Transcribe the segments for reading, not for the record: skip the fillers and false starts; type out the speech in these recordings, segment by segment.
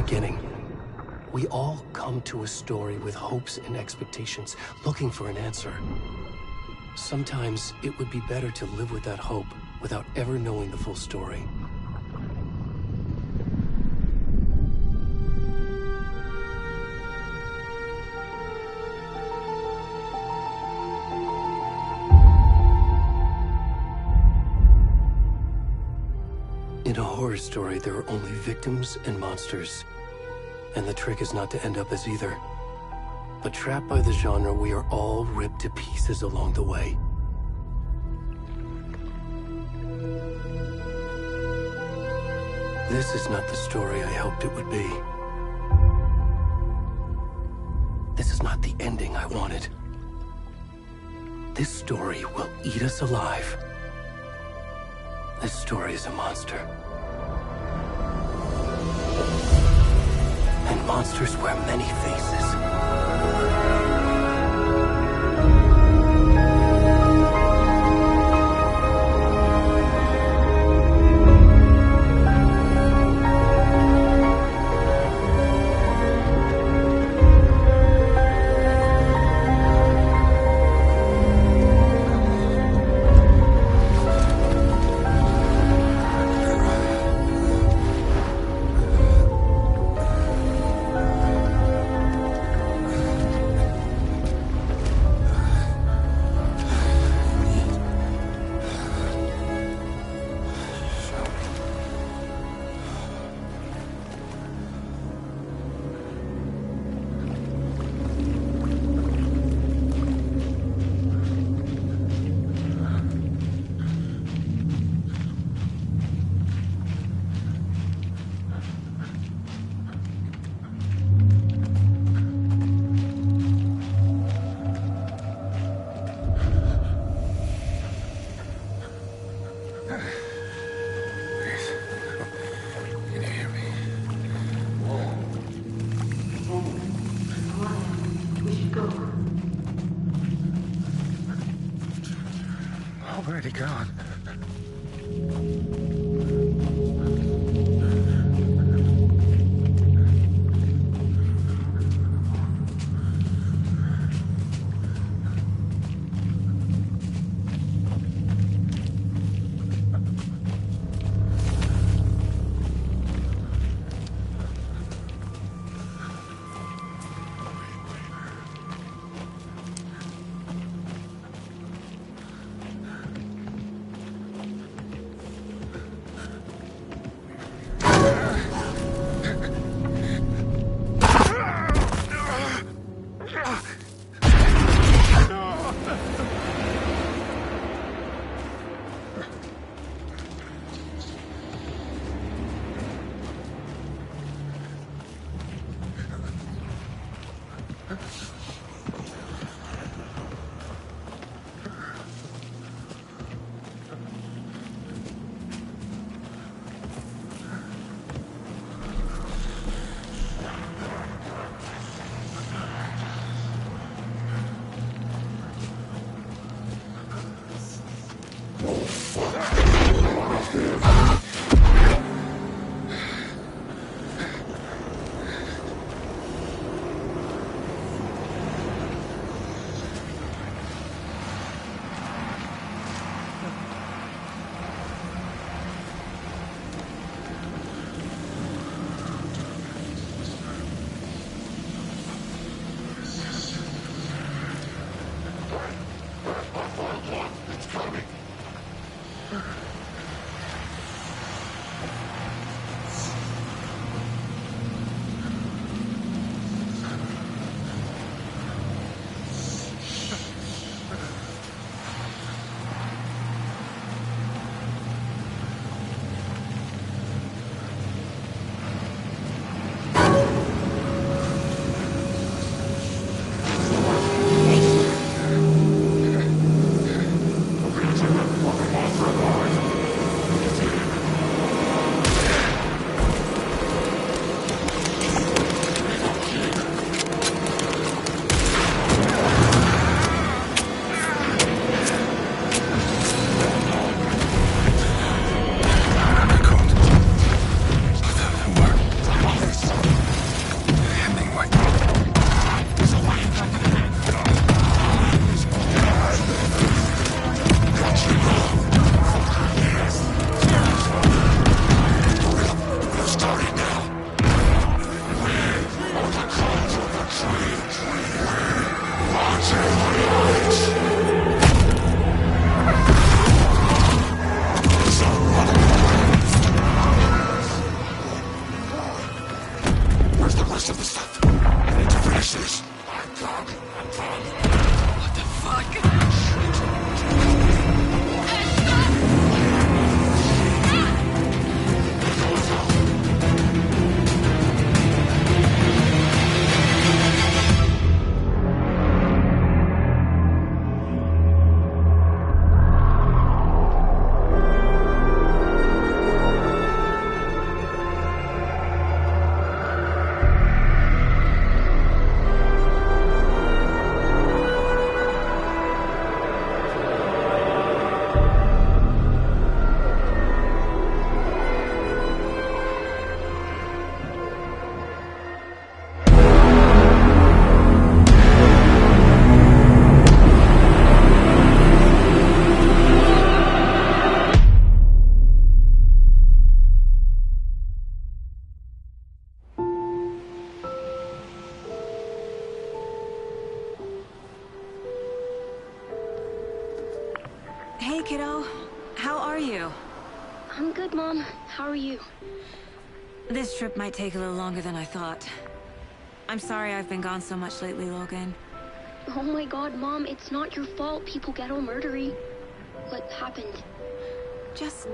beginning. We all come to a story with hopes and expectations, looking for an answer. Sometimes it would be better to live with that hope without ever knowing the full story. In a horror story, there are only victims and monsters. And the trick is not to end up as either. But trapped by the genre, we are all ripped to pieces along the way. This is not the story I hoped it would be. This is not the ending I wanted. This story will eat us alive. This story is a monster. And monsters wear many faces. Already gone. rest of the stuff. I need to finish this. What the fuck? Hey, kiddo. How are you? I'm good, Mom. How are you? This trip might take a little longer than I thought. I'm sorry I've been gone so much lately, Logan. Oh my god, Mom, it's not your fault people get all murdery. What happened? Just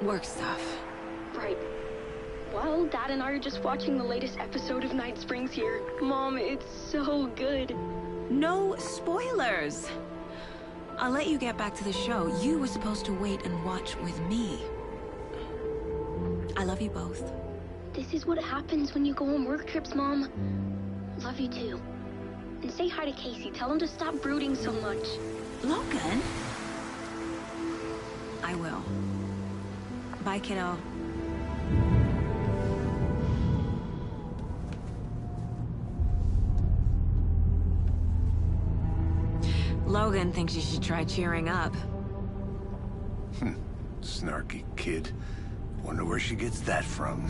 work stuff. Right. Well, Dad and I are just watching the latest episode of Night Springs here. Mom, it's so good. No spoilers! I'll let you get back to the show. You were supposed to wait and watch with me. I love you both. This is what happens when you go on work trips, Mom. Love you too. And say hi to Casey. Tell him to stop brooding so much. Logan? I will. Bye, kiddo. Logan thinks you should try cheering up. Snarky kid. Wonder where she gets that from.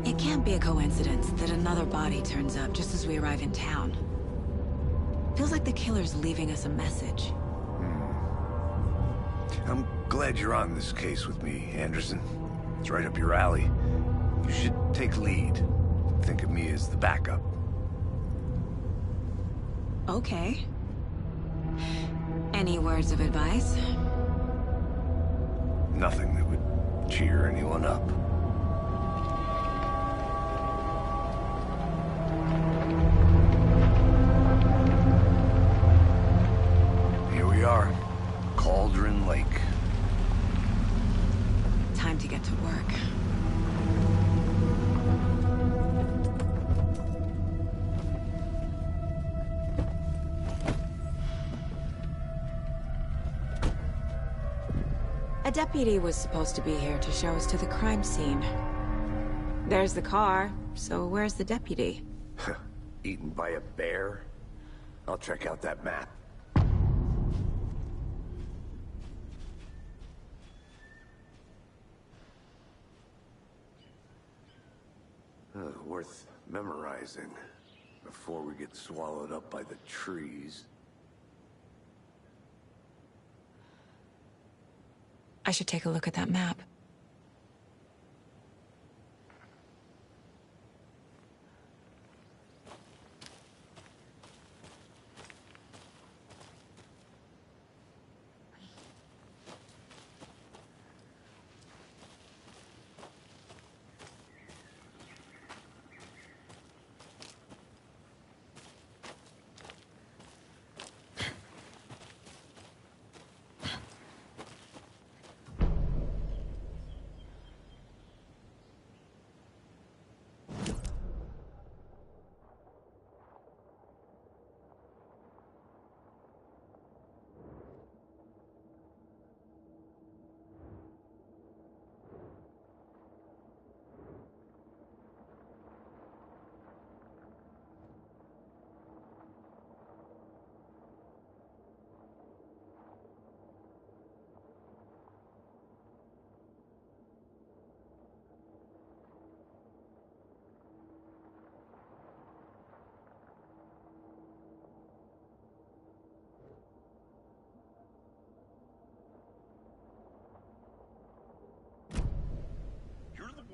It can't be a coincidence that another body turns up just as we arrive in town. Feels like the killer's leaving us a message. I'm glad you're on this case with me, Anderson. It's right up your alley. You should take lead. Think of me as the backup. Okay. Any words of advice? Nothing that would cheer anyone up. Here we are. Cauldron Lake. Time to get to work. A deputy was supposed to be here to show us to the crime scene. There's the car, so where's the deputy? Eaten by a bear? I'll check out that map. Worth memorizing before we get swallowed up by the trees. I should take a look at that map.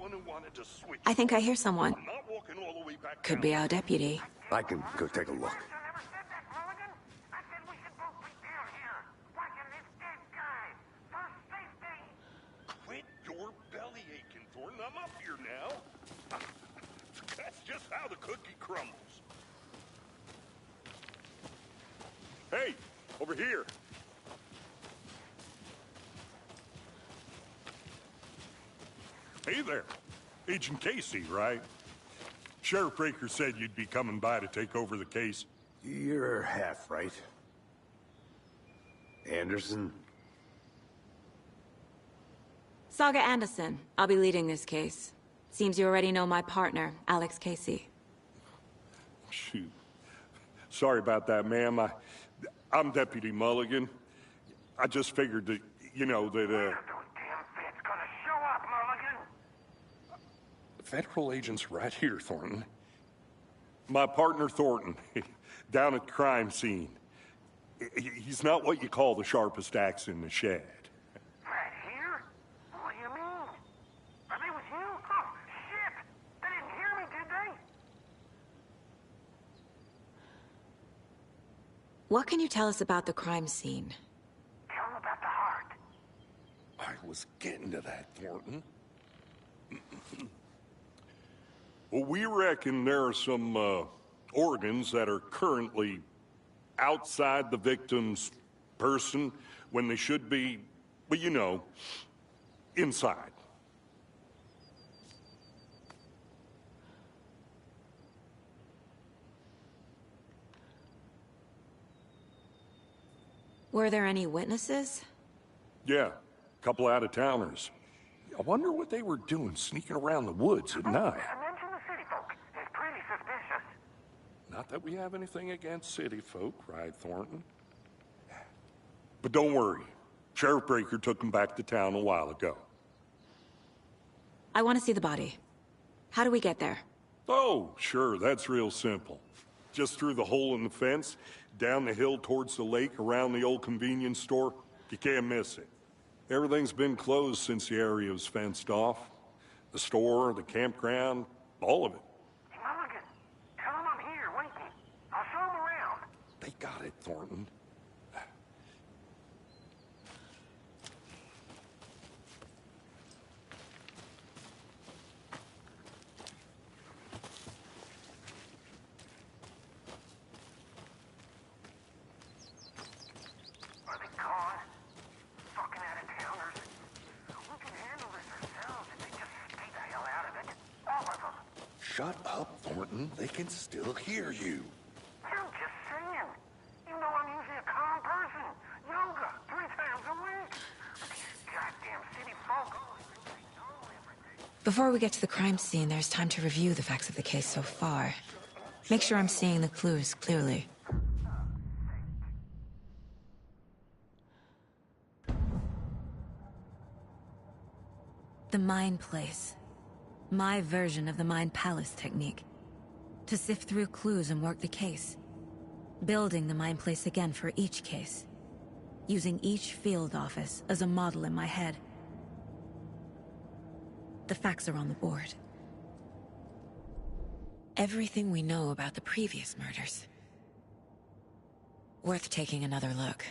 one who wanted to switch. I think I hear someone. I'm not walking all the way back Could down. be our deputy. I can go take a look. Quit your belly aching, Thornton. I'm up here now. That's just how the cookie crumbles. Hey, over here. Hey there. Agent Casey, right? Sheriff Breaker said you'd be coming by to take over the case. You're half right. Anderson? Saga Anderson. I'll be leading this case. Seems you already know my partner, Alex Casey. Shoot. Sorry about that, ma'am. I'm Deputy Mulligan. I just figured that, you know, that, Federal agent's right here, Thornton. My partner, Thornton, down at the crime scene. He's not what you call the sharpest axe in the shed. Right here? What do you mean? Are they with you? Oh, shit! They didn't hear me, did they? What can you tell us about the crime scene? Tell them about the heart. I was getting to that, Thornton. Well, we reckon there are some organs that are currently outside the victim's person when they should be, well, you know, inside. Were there any witnesses? Yeah, a couple out-of-towners. I wonder what they were doing sneaking around the woods at night. Mention the city folk. It's pretty suspicious. Not that we have anything against city folk, right, Thornton? But don't worry. Sheriff Breaker took them back to town a while ago. I want to see the body. How do we get there? Oh, sure, that's real simple. Just through the hole in the fence, down the hill towards the lake, around the old convenience store. You can't miss it. Everything's been closed since the area was fenced off. The store, the campground, all of it. Hey, Mulligan, tell them I'm here, waiting. I'll show them around. They got it, Thornton. Are they gone? Fucking out-of-towners. We can handle this ourselves if they just stay the hell out of it. All of them. Shut up, Thornton. They can still hear you. I'm just saying. You know I'm usually a calm person. Yoga 3 times a week. But these goddamn city folk. They know everything. Before we get to the crime scene, there's time to review the facts of the case so far. Make sure I'm seeing the clues clearly. The Mind Place. My version of the Mind Palace technique. To sift through clues and work the case. Building the Mind Place again for each case. Using each field office as a model in my head. The facts are on the board. Everything we know about the previous murders. Worth taking another look.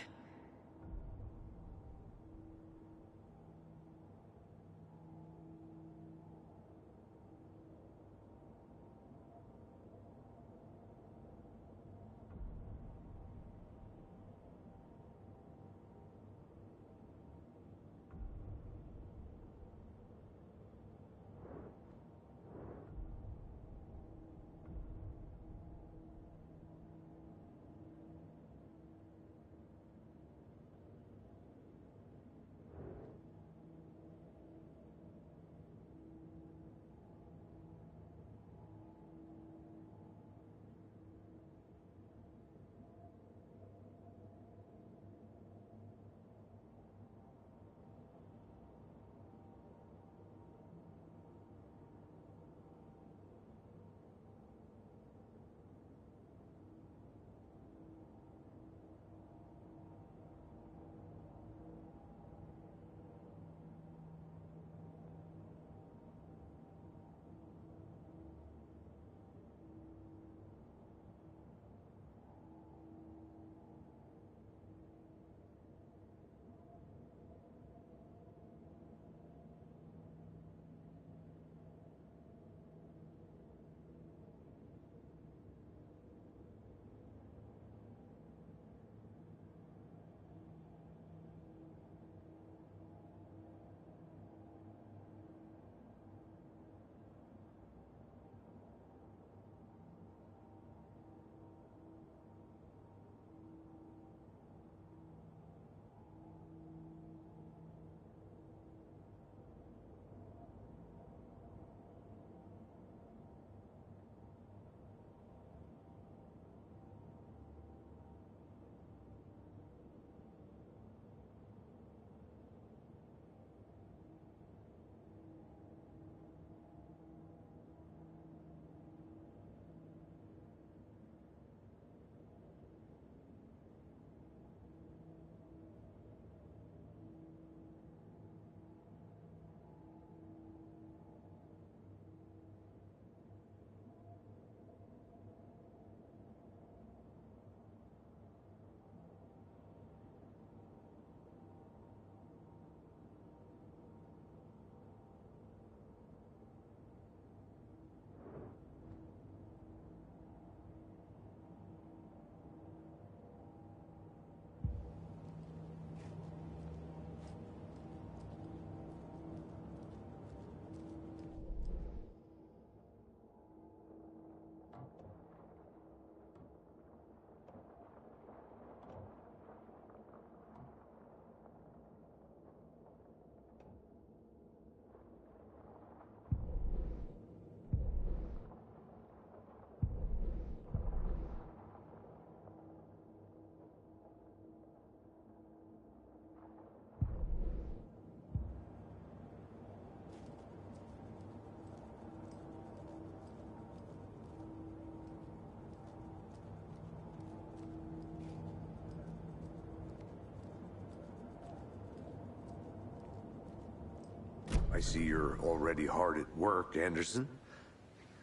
I see you're already hard at work, Anderson.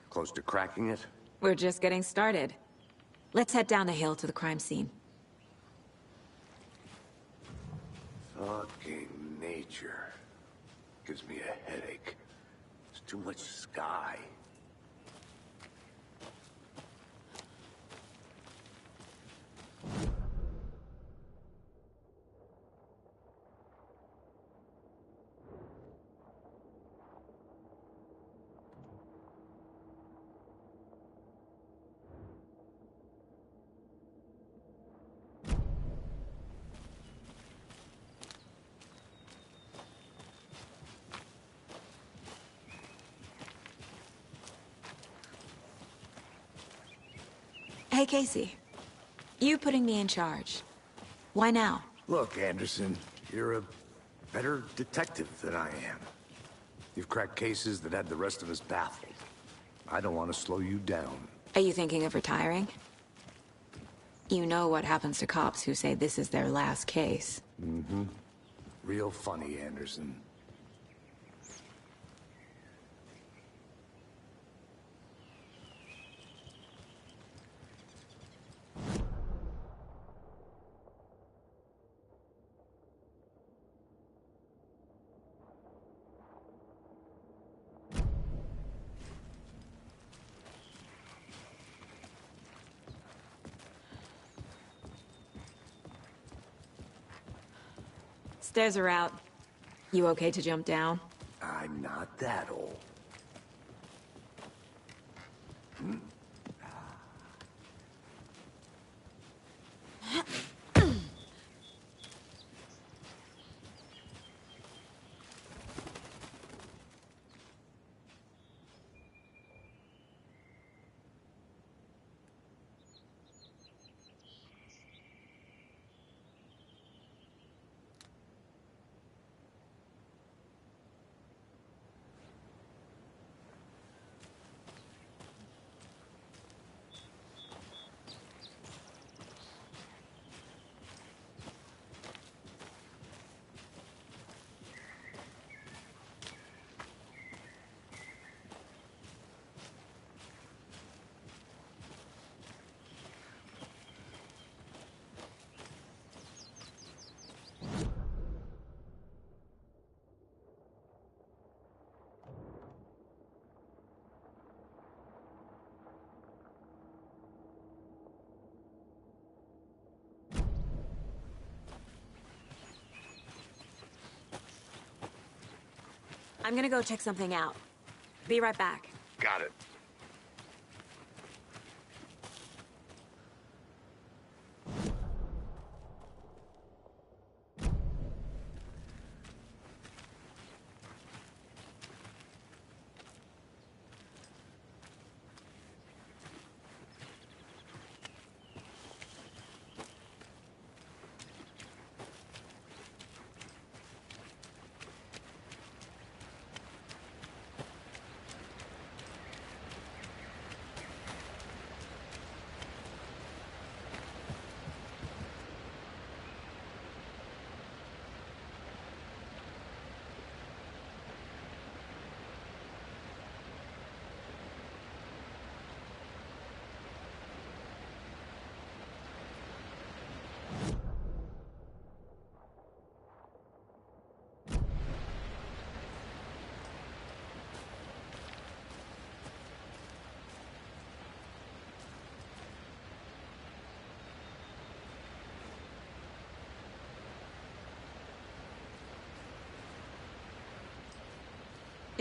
Close to cracking it? We're just getting started. Let's head down the hill to the crime scene. Fucking nature. Gives me a headache. There's too much sky. Hey, Casey. You putting me in charge. Why now? Look, Anderson, you're a better detective than I am. You've cracked cases that had the rest of us baffled. I don't want to slow you down. Are you thinking of retiring? You know what happens to cops who say this is their last case. Mm-hmm. Real funny, Anderson. Stairs are out. You okay to jump down? I'm not that old. I'm gonna go check something out. Be right back. Got it.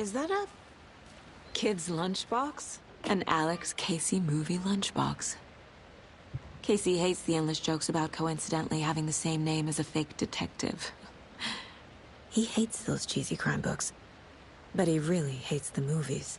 Is that a kid's lunchbox? An Alex Casey movie lunchbox. Casey hates the endless jokes about coincidentally having the same name as a fake detective. He hates those cheesy crime books, but he really hates the movies.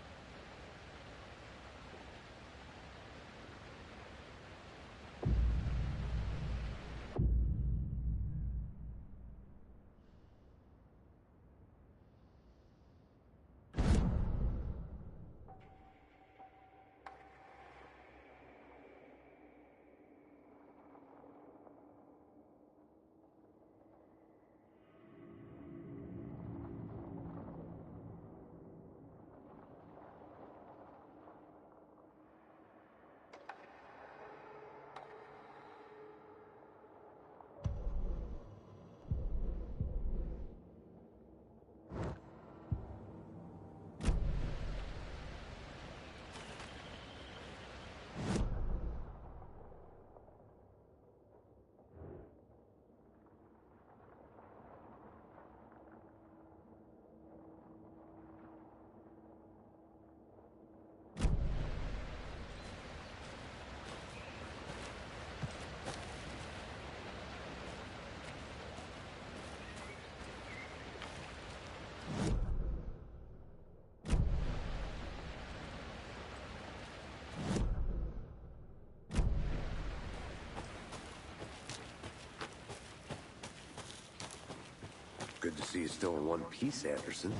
Good to see you still in one piece, Anderson.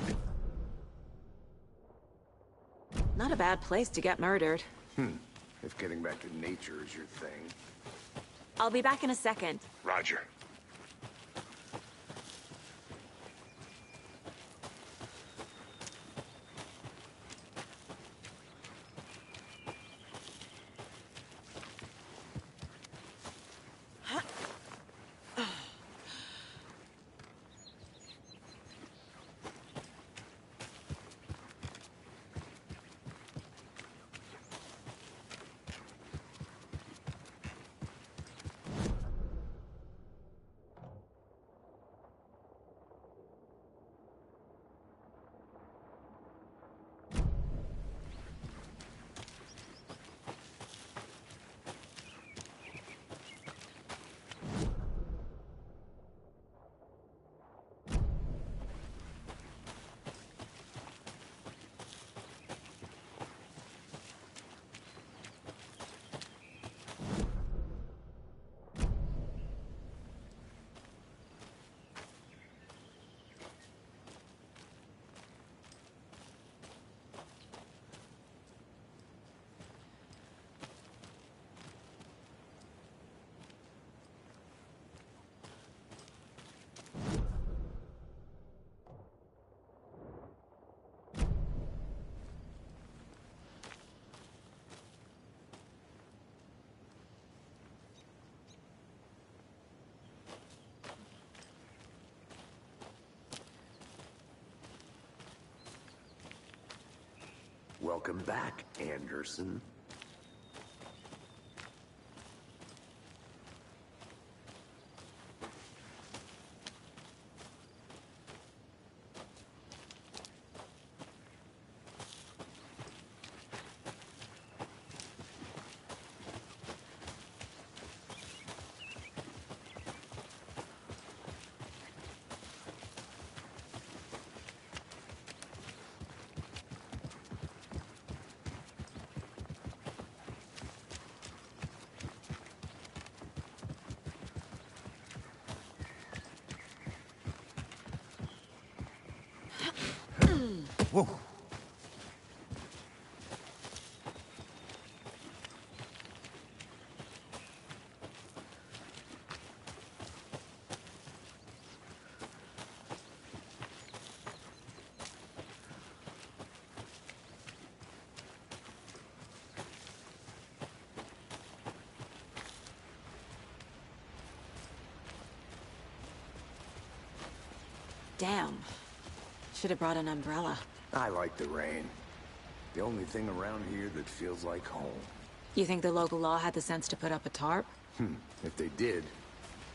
Not a bad place to get murdered. If getting back to nature is your thing. I'll be back in a second. Roger. Welcome back, Anderson. Whoa. Damn. Should have brought an umbrella. I like the rain. The only thing around here that feels like home. You think the local law had the sense to put up a tarp? If they did,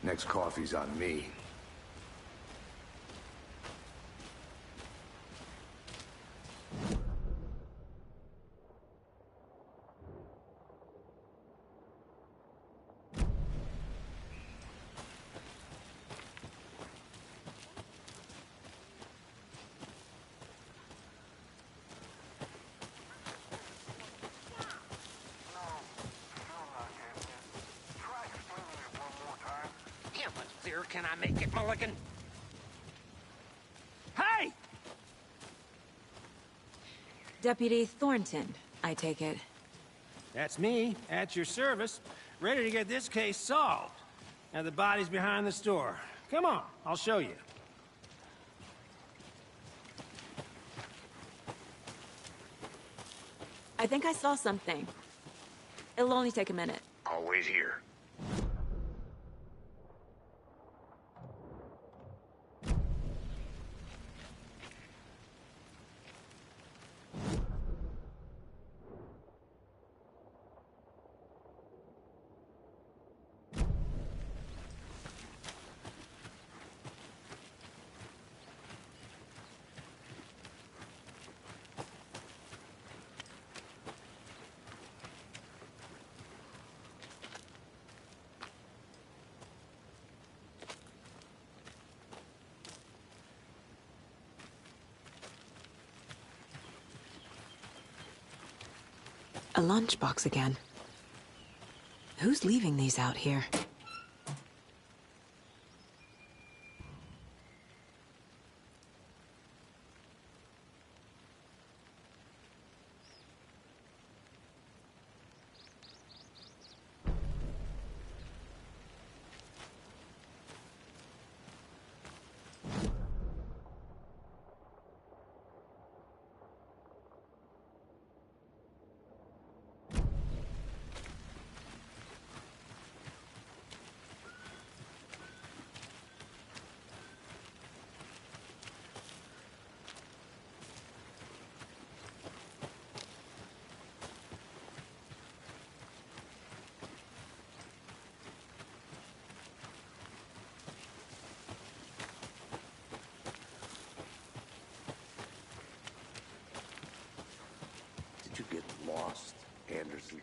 next coffee's on me. How much clearer can I make it, Mulligan? Hey! Deputy Thornton, I take it. That's me, at your service, ready to get this case solved. Now the body's behind the store. Come on, I'll show you. I think I saw something. It'll only take a minute. I'll wait here. A lunchbox again. Who's leaving these out here? Anderson.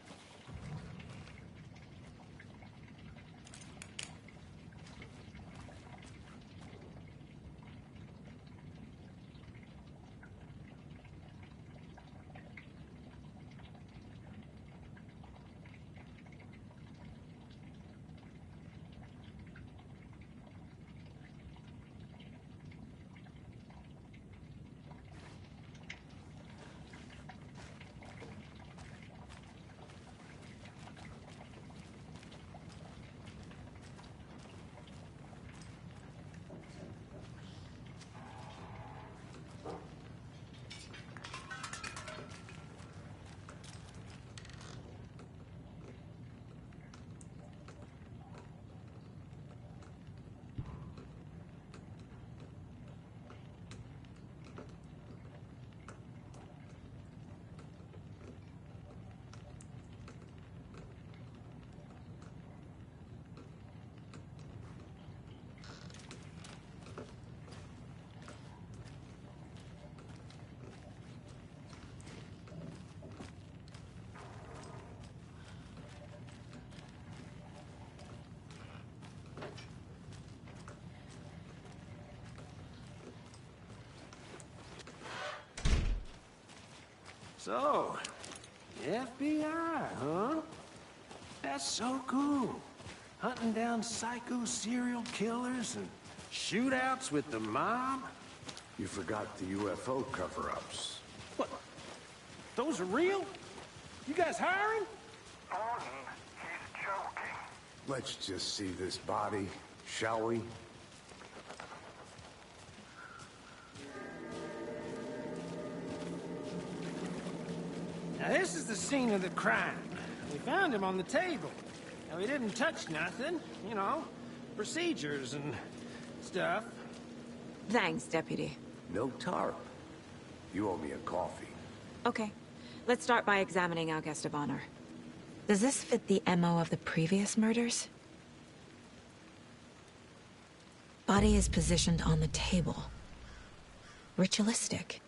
So, FBI, huh? That's so cool. Hunting down psycho serial killers and shootouts with the mob? You forgot the UFO cover-ups. What? Those are real? You guys hiring? Thornton, he's joking. Let's just see this body, shall we? Now this is the scene of the crime. We found him on the table. Now he didn't touch nothing, you know, procedures and stuff. Thanks, Deputy. No tarp. You owe me a coffee. Okay. Let's start by examining our guest of honor. Does this fit the MO of the previous murders? Body is positioned on the table. Ritualistic.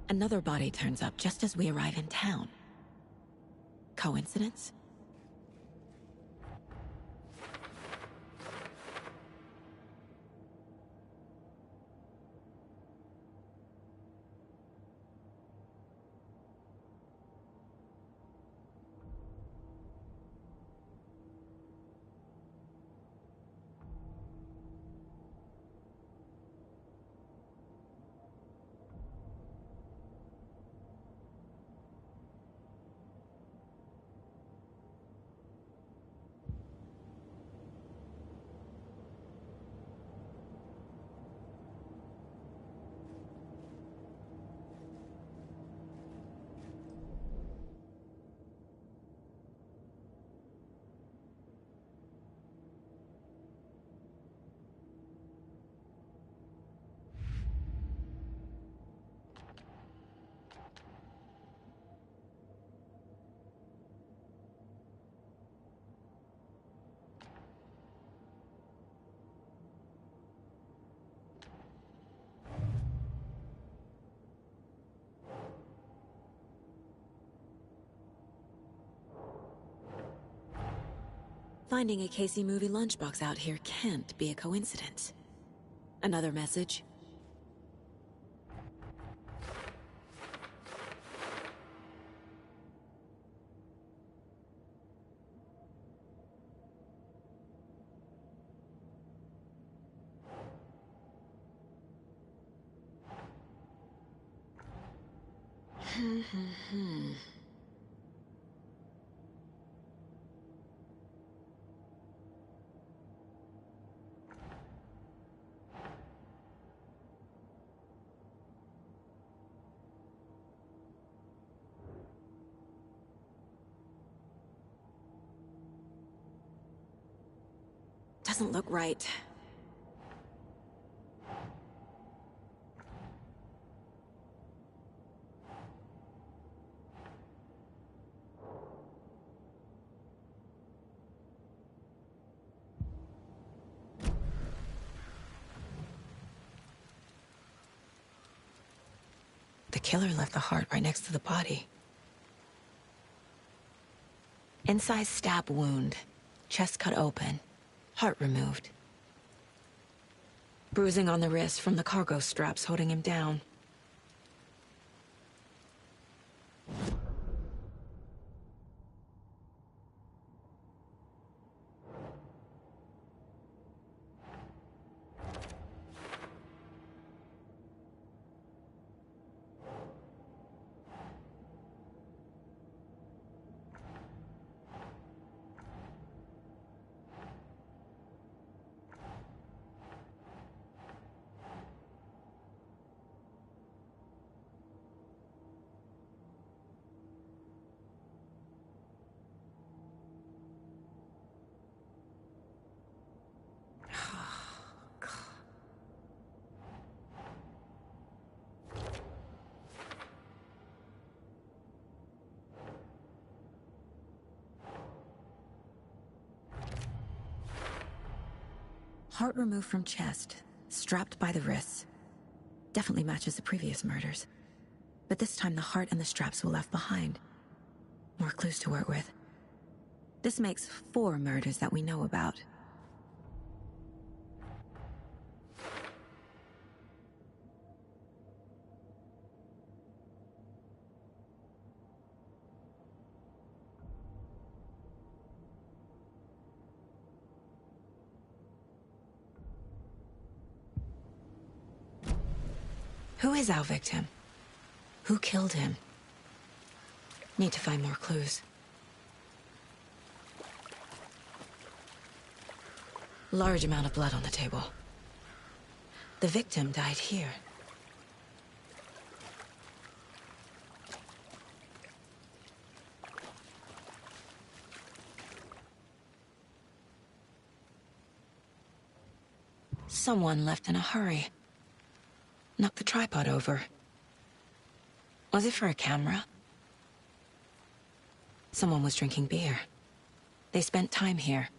Another body turns up just as we arrive in town. Coincidence? Finding a Casey movie lunchbox out here can't be a coincidence. Another message? Doesn't look right. The killer left the heart right next to the body. Incised stab wound. Chest cut open. Heart removed. Bruising on the wrist from the cargo straps holding him down. Heart removed from chest, strapped by the wrists. Definitely matches the previous murders. But this time the heart and the straps were left behind. More clues to work with. This makes 4 murders that we know about. Who is our victim? Who killed him? Need to find more clues. Large amount of blood on the table. The victim died here. Someone left in a hurry. Knocked the tripod over. Was it for a camera? Someone was drinking beer. They spent time here,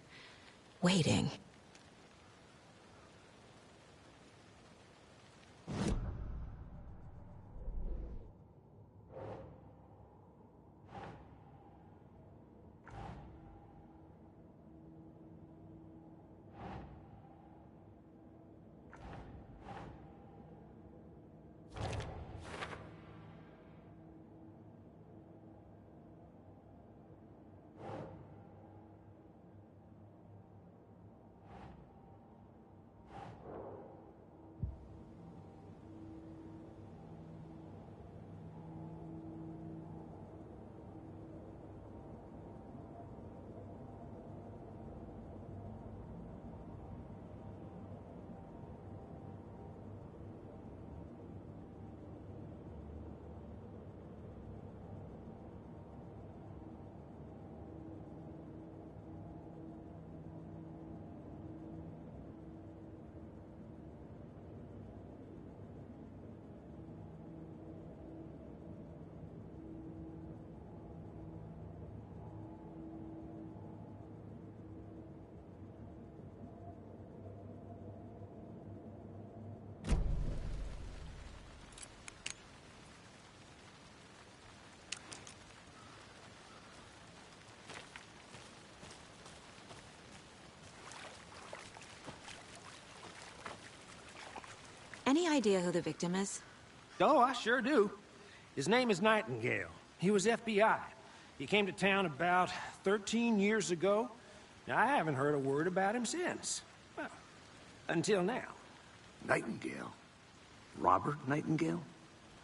waiting. Any idea who the victim is? Oh, I sure do. His name is Nightingale. He was FBI. He came to town about 13 years ago. Now, I haven't heard a word about him since. Well, until now. Nightingale? Robert Nightingale?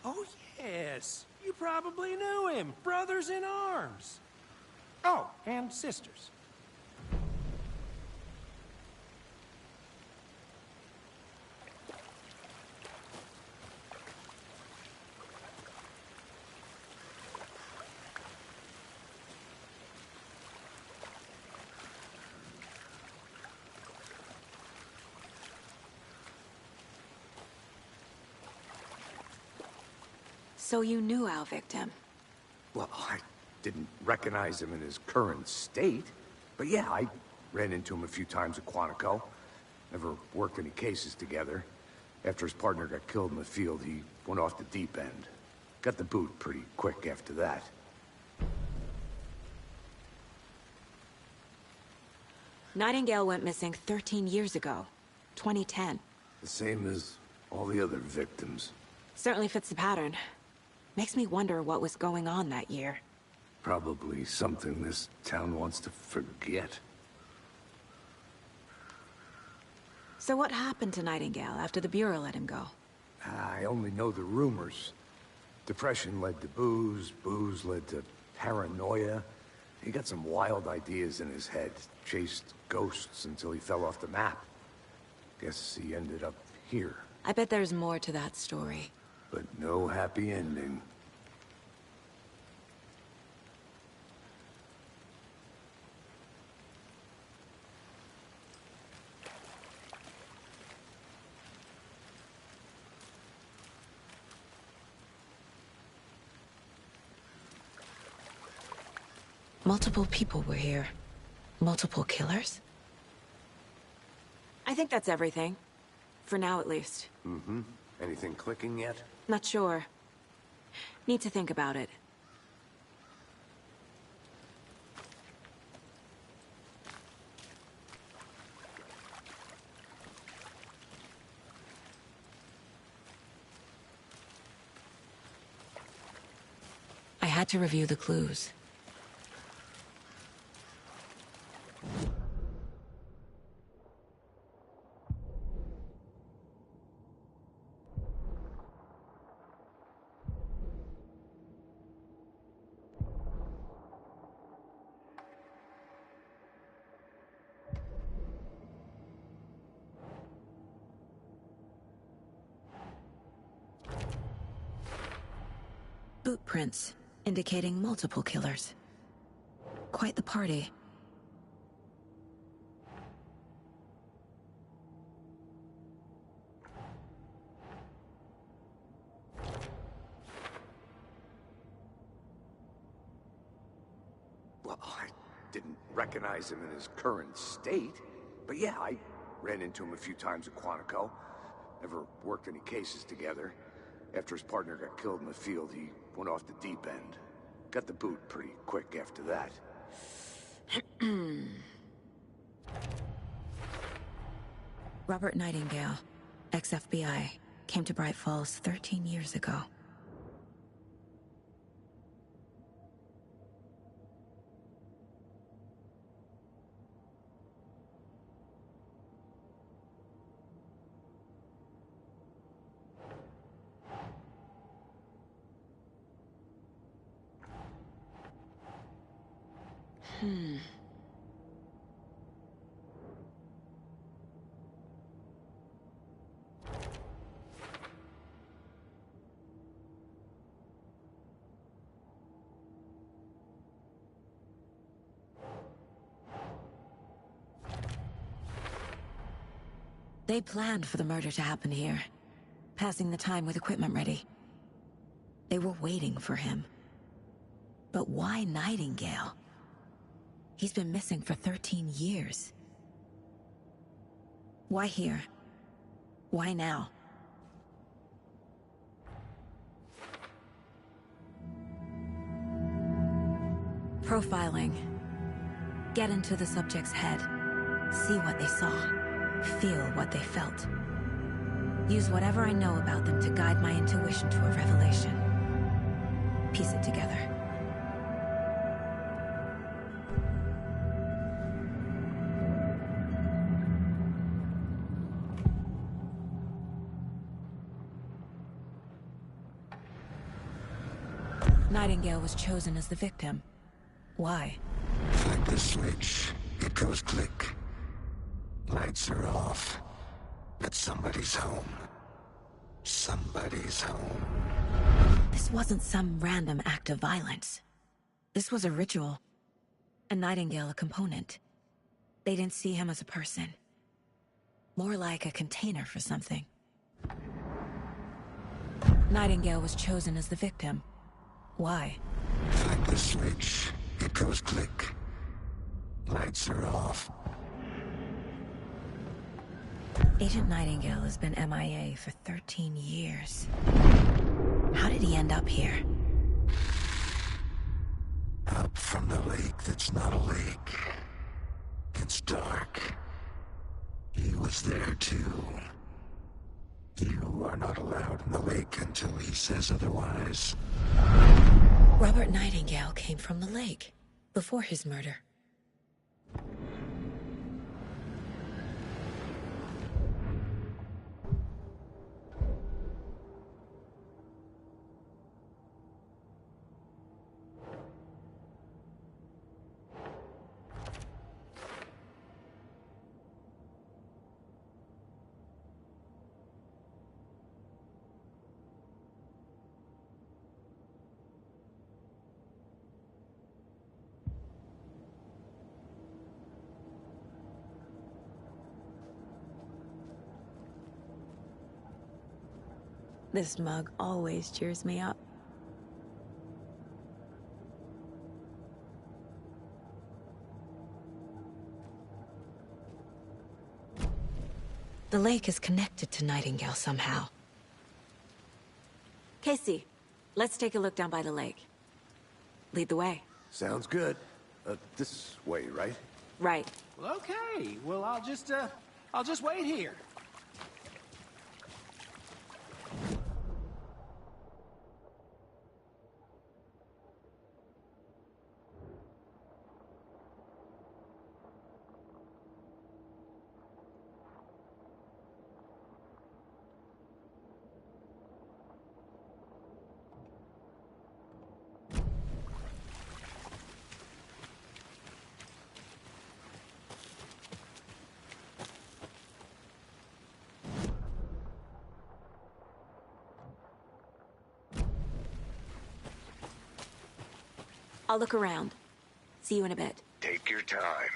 Oh, yes. You probably knew him. Brothers in arms. Oh, and sisters. So you knew our victim? Well, I didn't recognize him in his current state. But yeah, I ran into him a few times at Quantico. Never worked any cases together. After his partner got killed in the field, he went off the deep end. Got the boot pretty quick after that. Nightingale went missing 13 years ago. 2010. The same as all the other victims. Certainly fits the pattern. Makes me wonder what was going on that year. Probably something this town wants to forget. So what happened to Nightingale after the Bureau let him go? I only know the rumors. Depression led to booze, booze led to paranoia. He got some wild ideas in his head, chased ghosts until he fell off the map. Guess he ended up here. I bet there's more to that story. But no happy ending. Multiple people were here. Multiple killers? I think that's everything. For now, at least. Mm-hmm. Anything clicking yet? Not sure. Need to think about it. I had to review the clues. Boot prints, indicating multiple killers. Quite the party. Well, I didn't recognize him in his current state. But yeah, I ran into him a few times at Quantico. Never worked any cases together. After his partner got killed in the field, he went off the deep end. Got the boot pretty quick after that. Robert Nightingale, ex-FBI, came to Bright Falls 13 years ago. They planned for the murder to happen here, passing the time with equipment ready. They were waiting for him. But why Nightingale? He's been missing for 13 years. Why here? Why now? Profiling. Get into the subject's head. See what they saw. Feel what they felt. Use whatever I know about them to guide my intuition to a revelation. Piece it together. Nightingale was chosen as the victim. Why? Like the switch, it goes click. Lights are off, but somebody's home. Somebody's home. This wasn't some random act of violence. This was a ritual. And Nightingale a component. They didn't see him as a person. More like a container for something. Nightingale was chosen as the victim. Why? Like the switch, it goes click. Lights are off. Agent Nightingale has been MIA for 13 years. How did he end up here? Up from the lake that's not a lake. It's dark. He was there too. You are not allowed in the lake until he says otherwise. Robert Nightingale came from the lake, before his murder. This mug always cheers me up. The lake is connected to Nightingale somehow. Casey, let's take a look down by the lake. Lead the way. Sounds good. This way, right? Right. Well, okay. Well, I'll just wait here. I'll look around. See you in a bit. Take your time.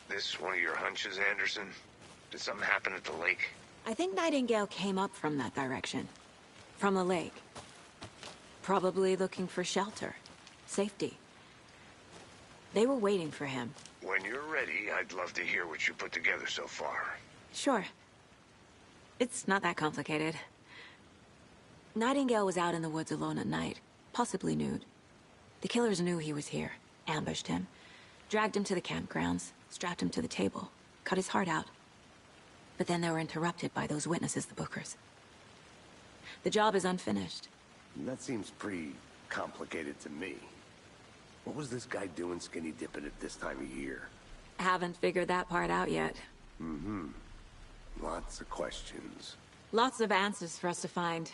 This one of your hunches, Anderson? Did something happen at the lake? I think Nightingale came up from that direction. From the lake. Probably looking for shelter. Safety. They were waiting for him. When you're ready, I'd love to hear what you put together so far. Sure. It's not that complicated. Nightingale was out in the woods alone at night, possibly nude. The killers knew he was here, ambushed him, dragged him to the campgrounds, strapped him to the table, cut his heart out. But then they were interrupted by those witnesses, the Bookers. The job is unfinished. That seems pretty complicated to me. What was this guy doing skinny dipping at this time of year? Haven't figured that part out yet. Mm-hmm. Lots of questions. Lots of answers for us to find.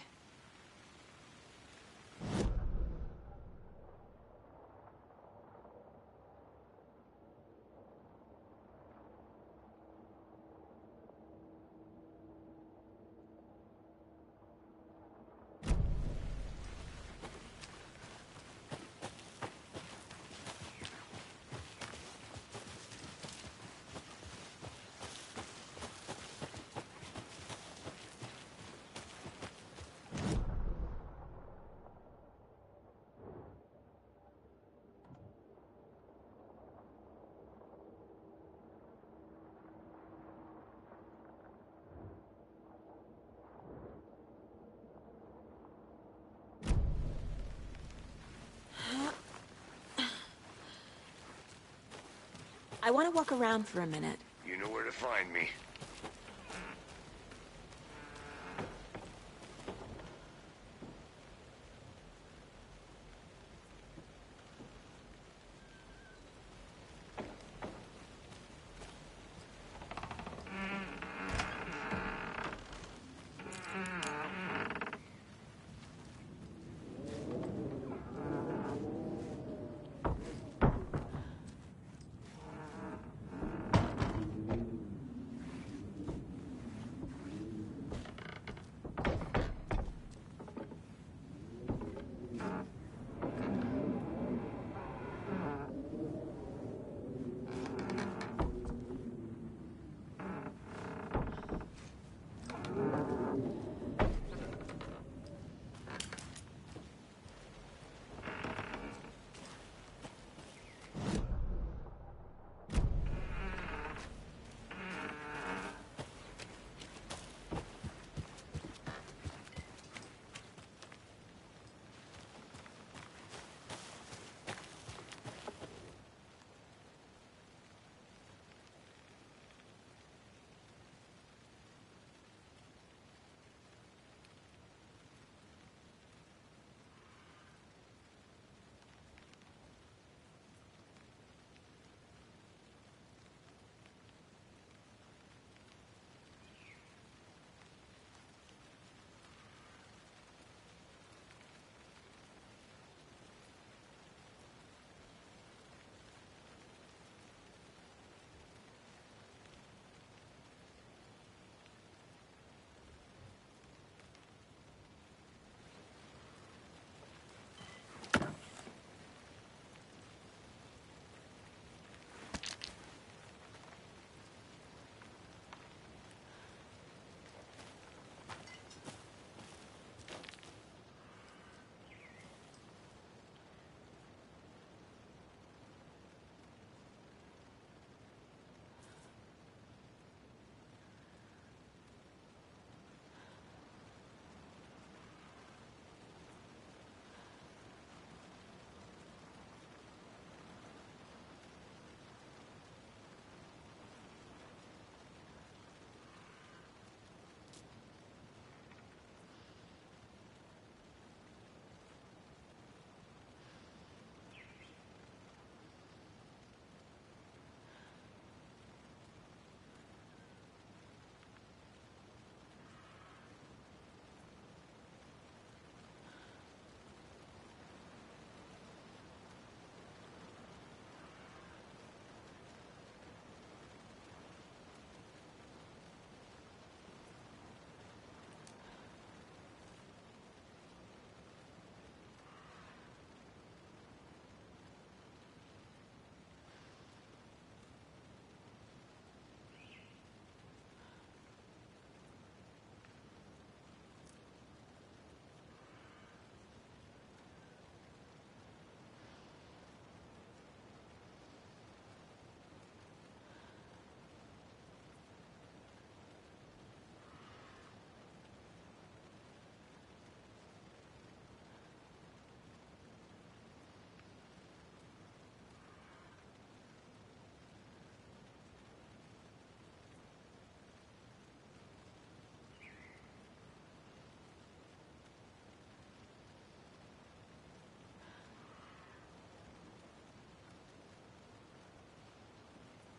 I want to walk around for a minute. You know where to find me.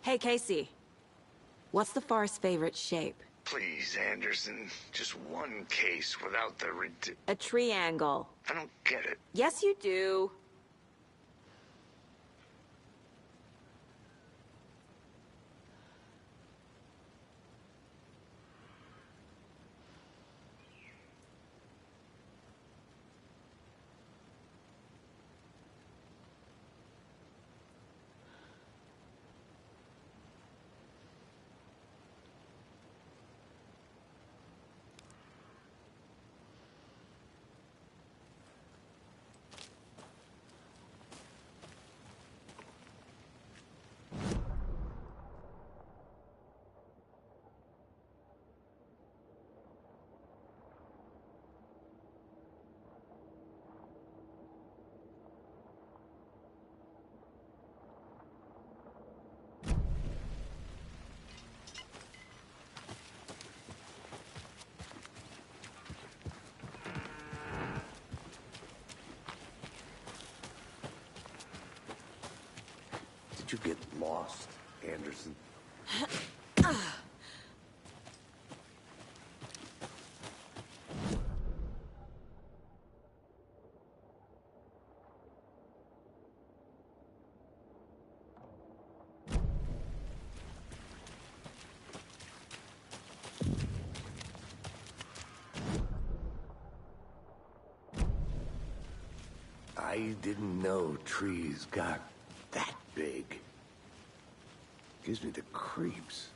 Hey, Casey. What's the Forest's favorite shape? Please, Anderson. Just one case without the A triangle. I don't get it. Yes, you do. did you get lost, Anderson? I didn't know trees got that big. Gives me the creeps.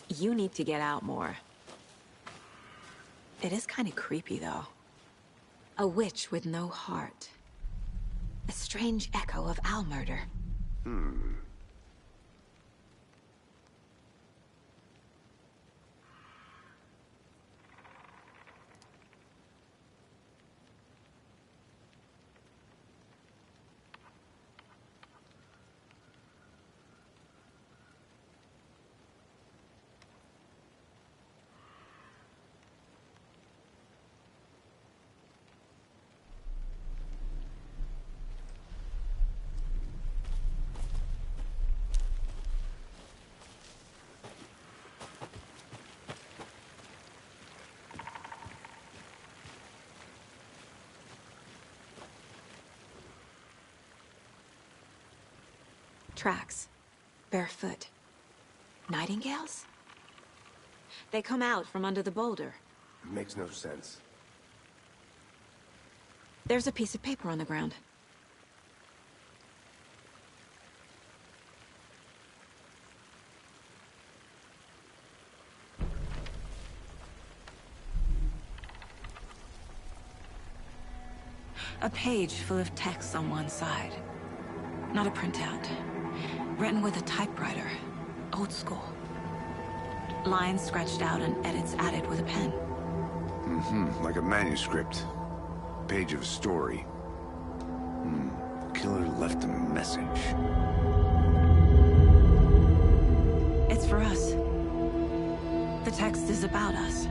You need to get out more. It is kind of creepy, though. A witch with no heart. A strange echo of owl murder. Tracks. Barefoot. Nightingales? They come out from under the boulder. It makes no sense. There's a piece of paper on the ground. A page full of text on one side. Not a printout. Written with a typewriter. Old school. Lines scratched out and edits added with a pen. Like a manuscript. Page of a story. Killer left a message. It's for us. The text is about us.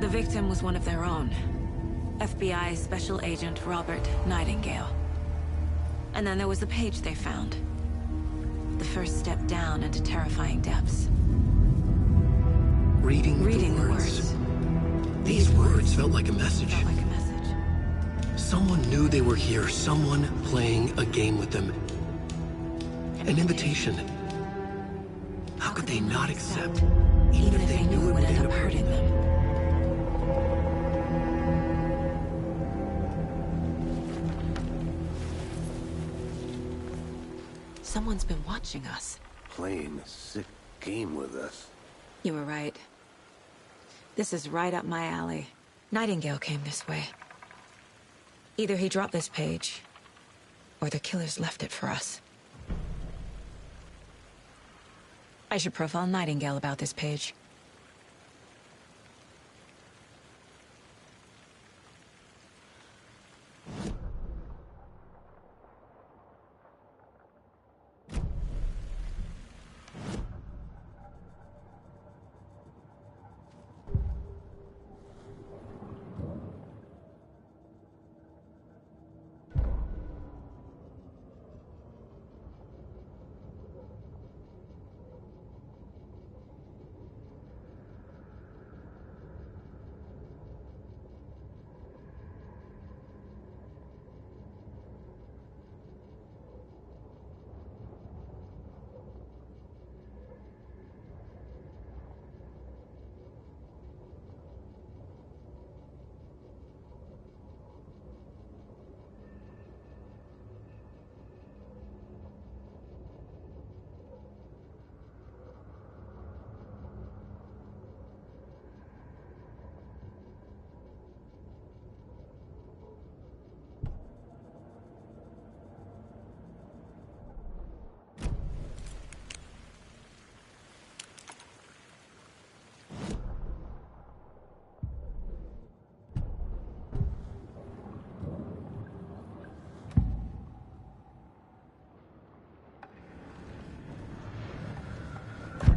The victim was one of their own. FBI Special Agent Robert Nightingale. And then there was the page they found. The first step down into terrifying depths. Reading the words. These words felt like a message. Someone knew they were here. Someone playing a game with them. An invitation. How could they not accept, even if they knew it would end up hurting them? Someone's been watching us. Playing a sick game with us. You were right. This is right up my alley. Nightingale came this way. Either he dropped this page, or the killers left it for us. I should profile Nightingale about this page.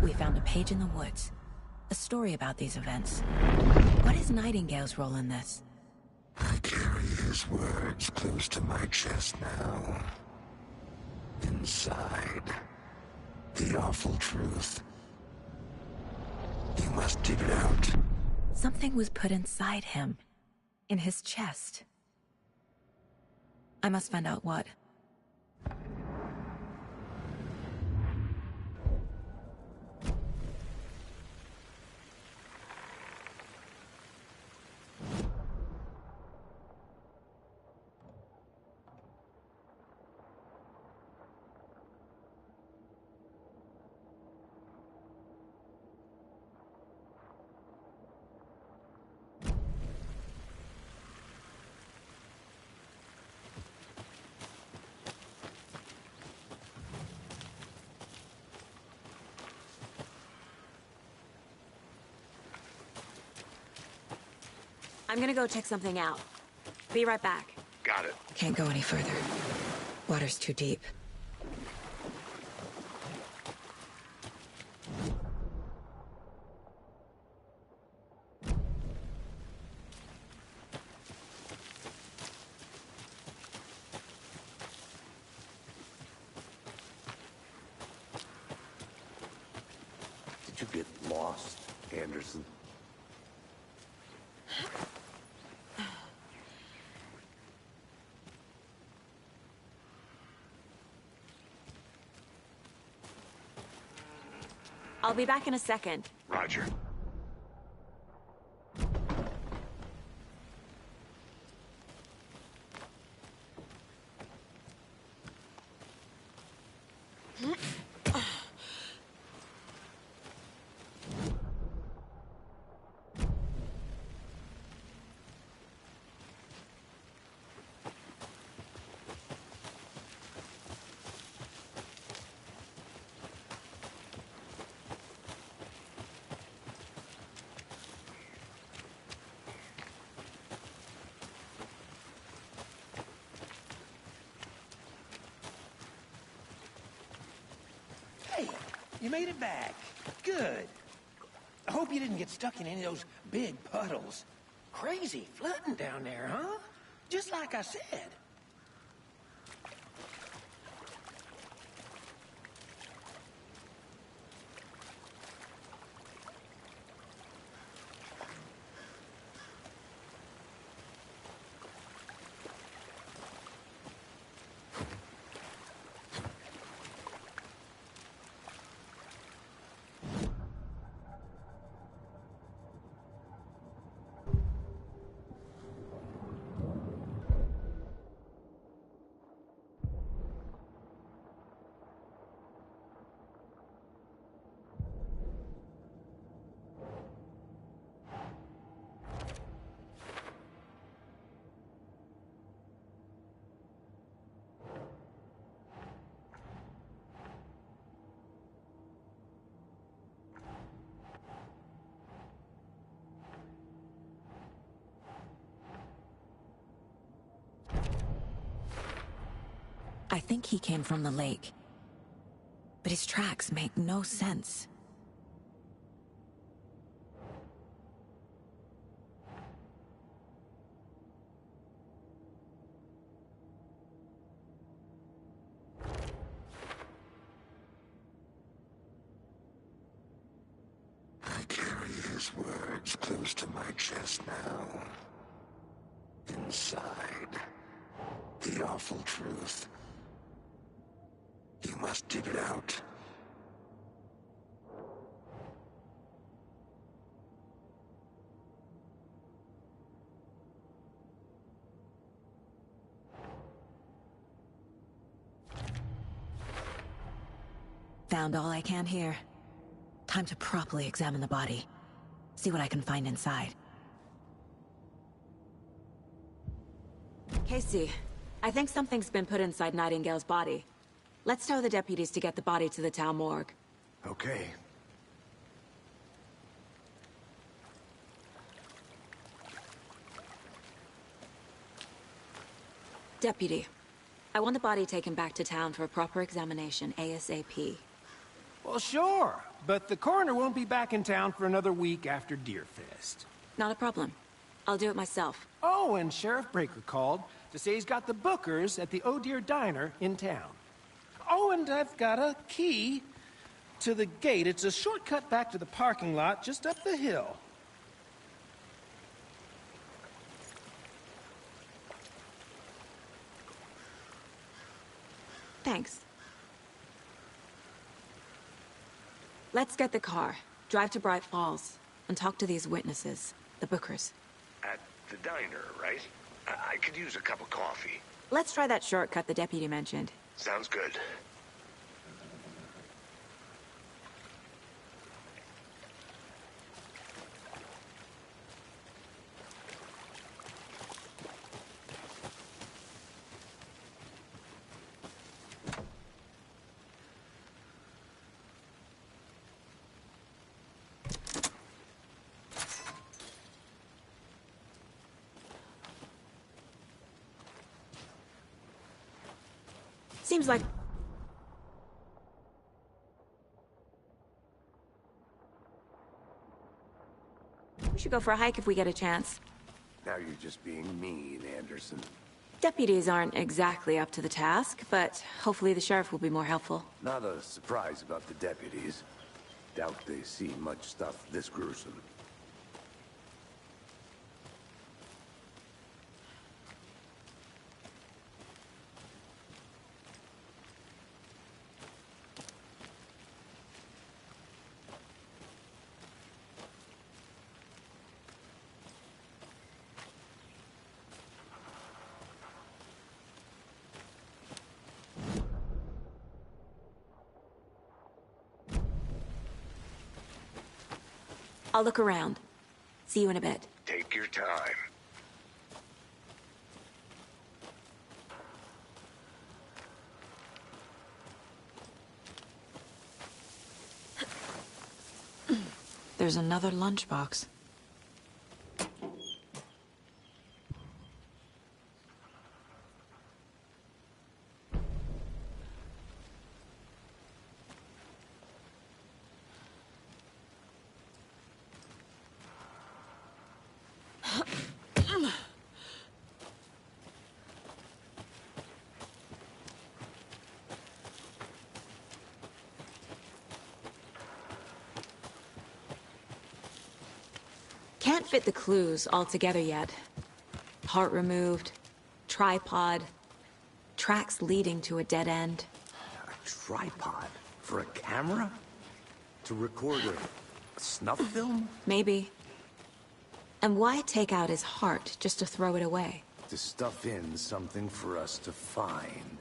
We found a page in the woods. A story about these events. What is Nightingale's role in this? I carry his words close to my chest now. Inside, the awful truth. You must dig it out. Something was put inside him. In his chest. I must find out what. I'm gonna go check something out. Be right back. Got it. Can't go any further. Water's too deep. Did you get lost, Anderson? I'll be back in a second. Roger. Hey, you made it back. Good. I hope you didn't get stuck in any of those big puddles. Crazy flooding down there, huh? Just like I said. I think he came from the lake. But his tracks make no sense. I carry his words close to my chest now. Inside, the awful truth. You must dig it out. Found all I can here. Time to properly examine the body. See what I can find inside. Casey, I think something's been put inside Nightingale's body. Let's tell the deputies to get the body to the town morgue. Okay. Deputy, I want the body taken back to town for a proper examination ASAP. Well, sure, but the coroner won't be back in town for another week after Deerfest. Not a problem. I'll do it myself. Oh, and Sheriff Breaker called to say he's got the Bookers at the Oh Deer Diner in town. Oh, and I've got a key to the gate. It's a shortcut back to the parking lot just up the hill. Thanks. Let's get the car, drive to Bright Falls, and talk to these witnesses, the Bookers. At the diner, right? I could use a cup of coffee. Let's try that shortcut the deputy mentioned. Sounds good. Seems like... we should go for a hike if we get a chance. Now you're just being mean, Anderson. Deputies aren't exactly up to the task, but hopefully the sheriff will be more helpful. Not a surprise about the deputies. Doubt they see much stuff this gruesome. I'll look around. See you in a bit. Take your time. There's another lunchbox. Can't fit the clues all together yet. Heart removed, tripod, tracks leading to a dead end. A tripod? For a camera? To record a snuff film? Maybe. And why take out his heart just to throw it away? To stuff in something for us to find.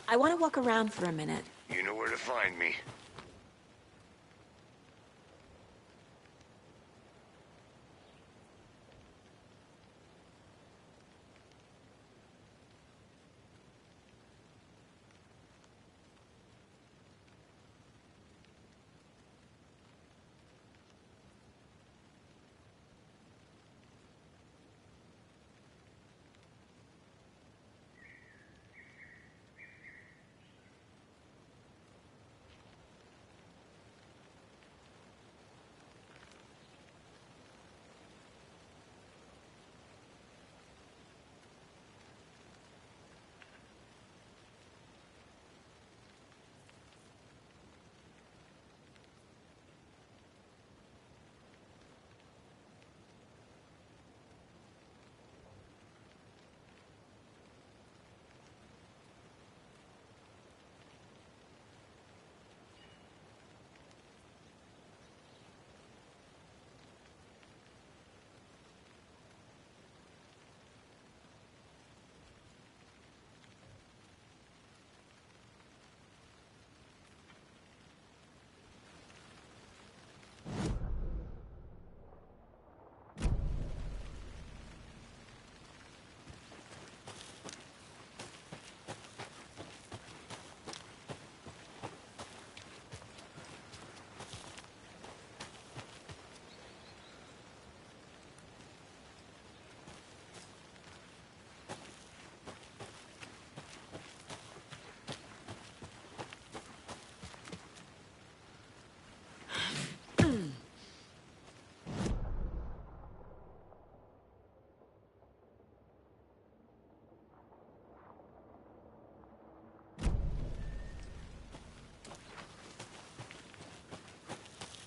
I want to walk around for a minute. You know where to find me.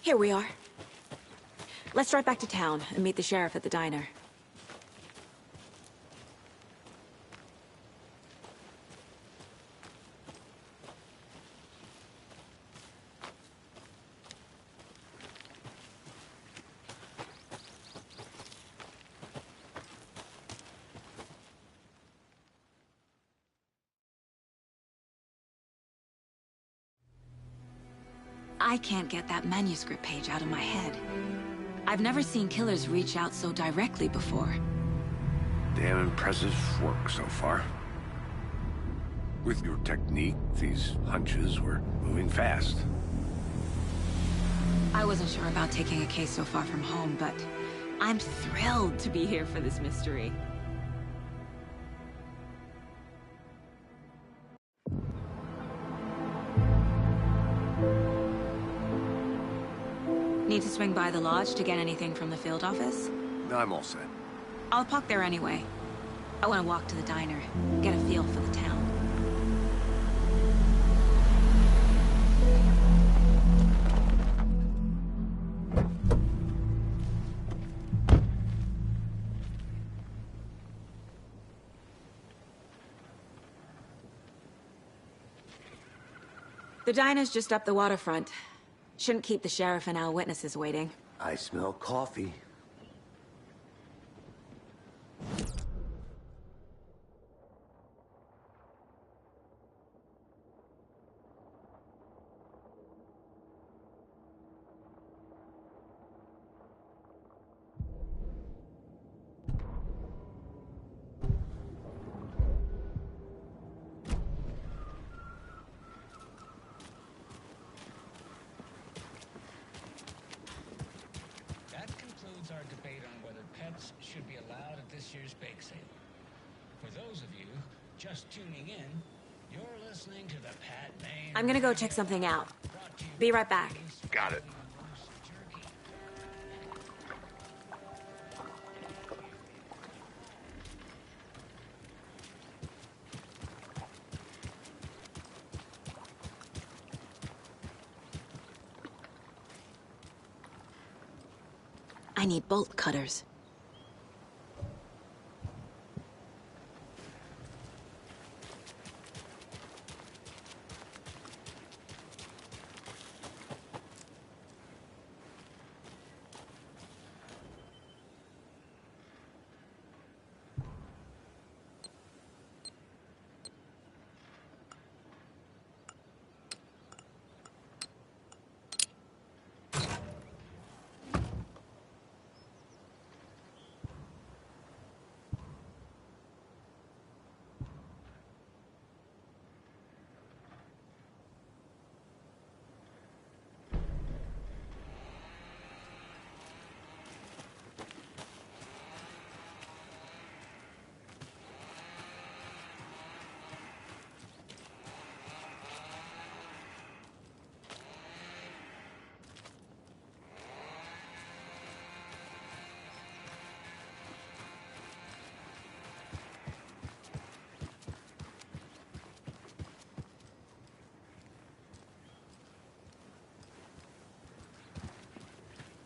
Here we are. Let's drive back to town and meet the sheriff at the diner. I can't get that manuscript page out of my head. I've never seen killers reach out so directly before. Damn impressive work so far. With your technique, these hunches were moving fast. I wasn't sure about taking a case so far from home, but I'm thrilled to be here for this mystery. Need to swing by the lodge to get anything from the field office? I'm all set. I'll park there anyway. I want to walk to the diner, get a feel for the town. The diner's just up the waterfront. Shouldn't keep the sheriff and our witnesses waiting. I smell coffee. Our debate on whether pets should be allowed at this year's bake sale. For those of you just tuning in, you're listening to the Pat Maine. I'm gonna go check something out. Be right back. Got it. I need bolt cutters.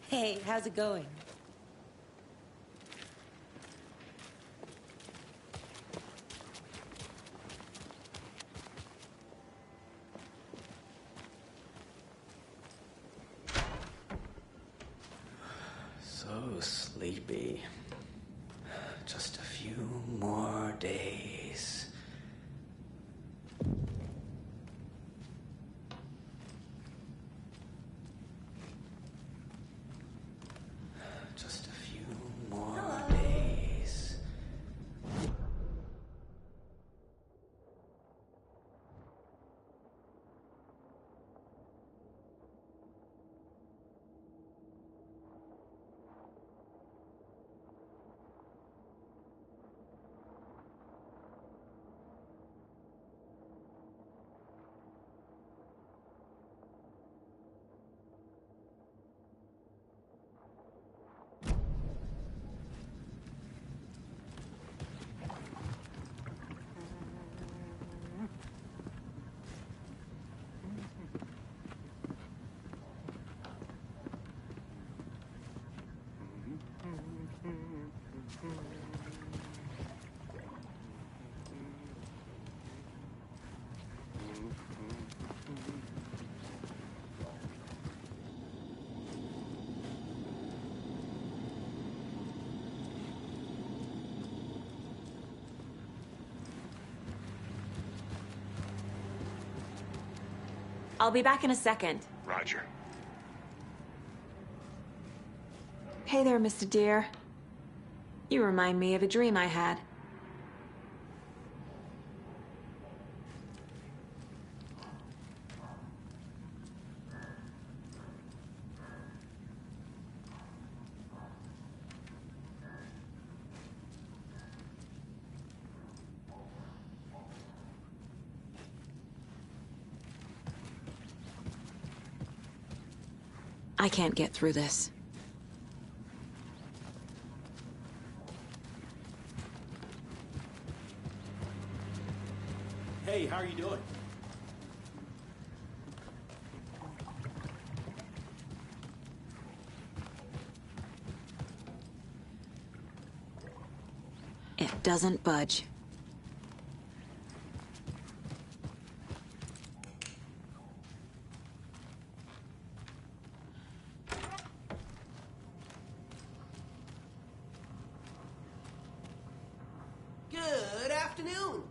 Hey, how's it going? So sleepy. Just a few more days. I'll be back in a second. Roger. Hey there, Mr. Deer. You remind me of a dream I had. I can't get through this. Hey, how are you doing? It doesn't budge. Good afternoon.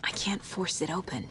I can't force it open.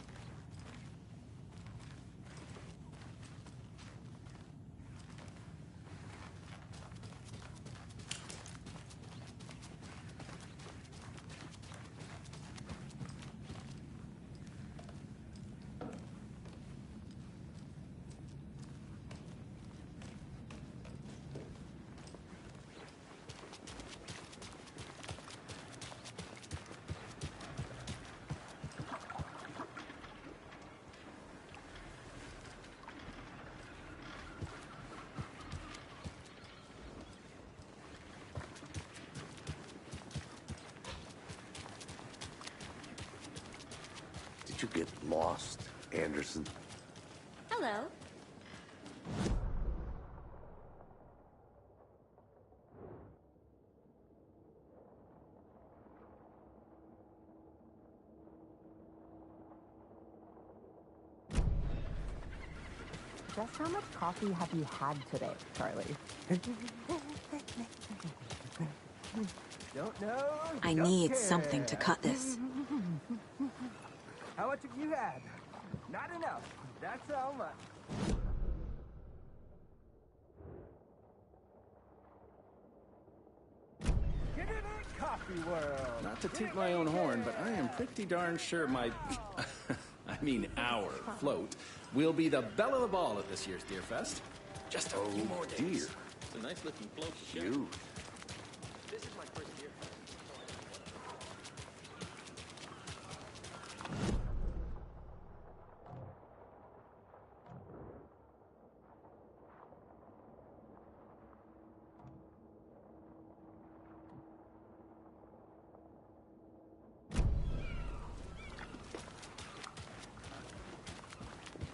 Did you get lost, Anderson? Hello. Just how much coffee have you had today, Charlie? Don't know. I don't need care. something to cut this. How much have you had? Not enough. That's how much. Get in that coffee world. Not to toot my own horn, but I am pretty darn sure my... I mean our float will be the belle of the ball at this year's Deer Fest. Just a few more days. Deer. It's a nice looking float. Cute. This is my first year.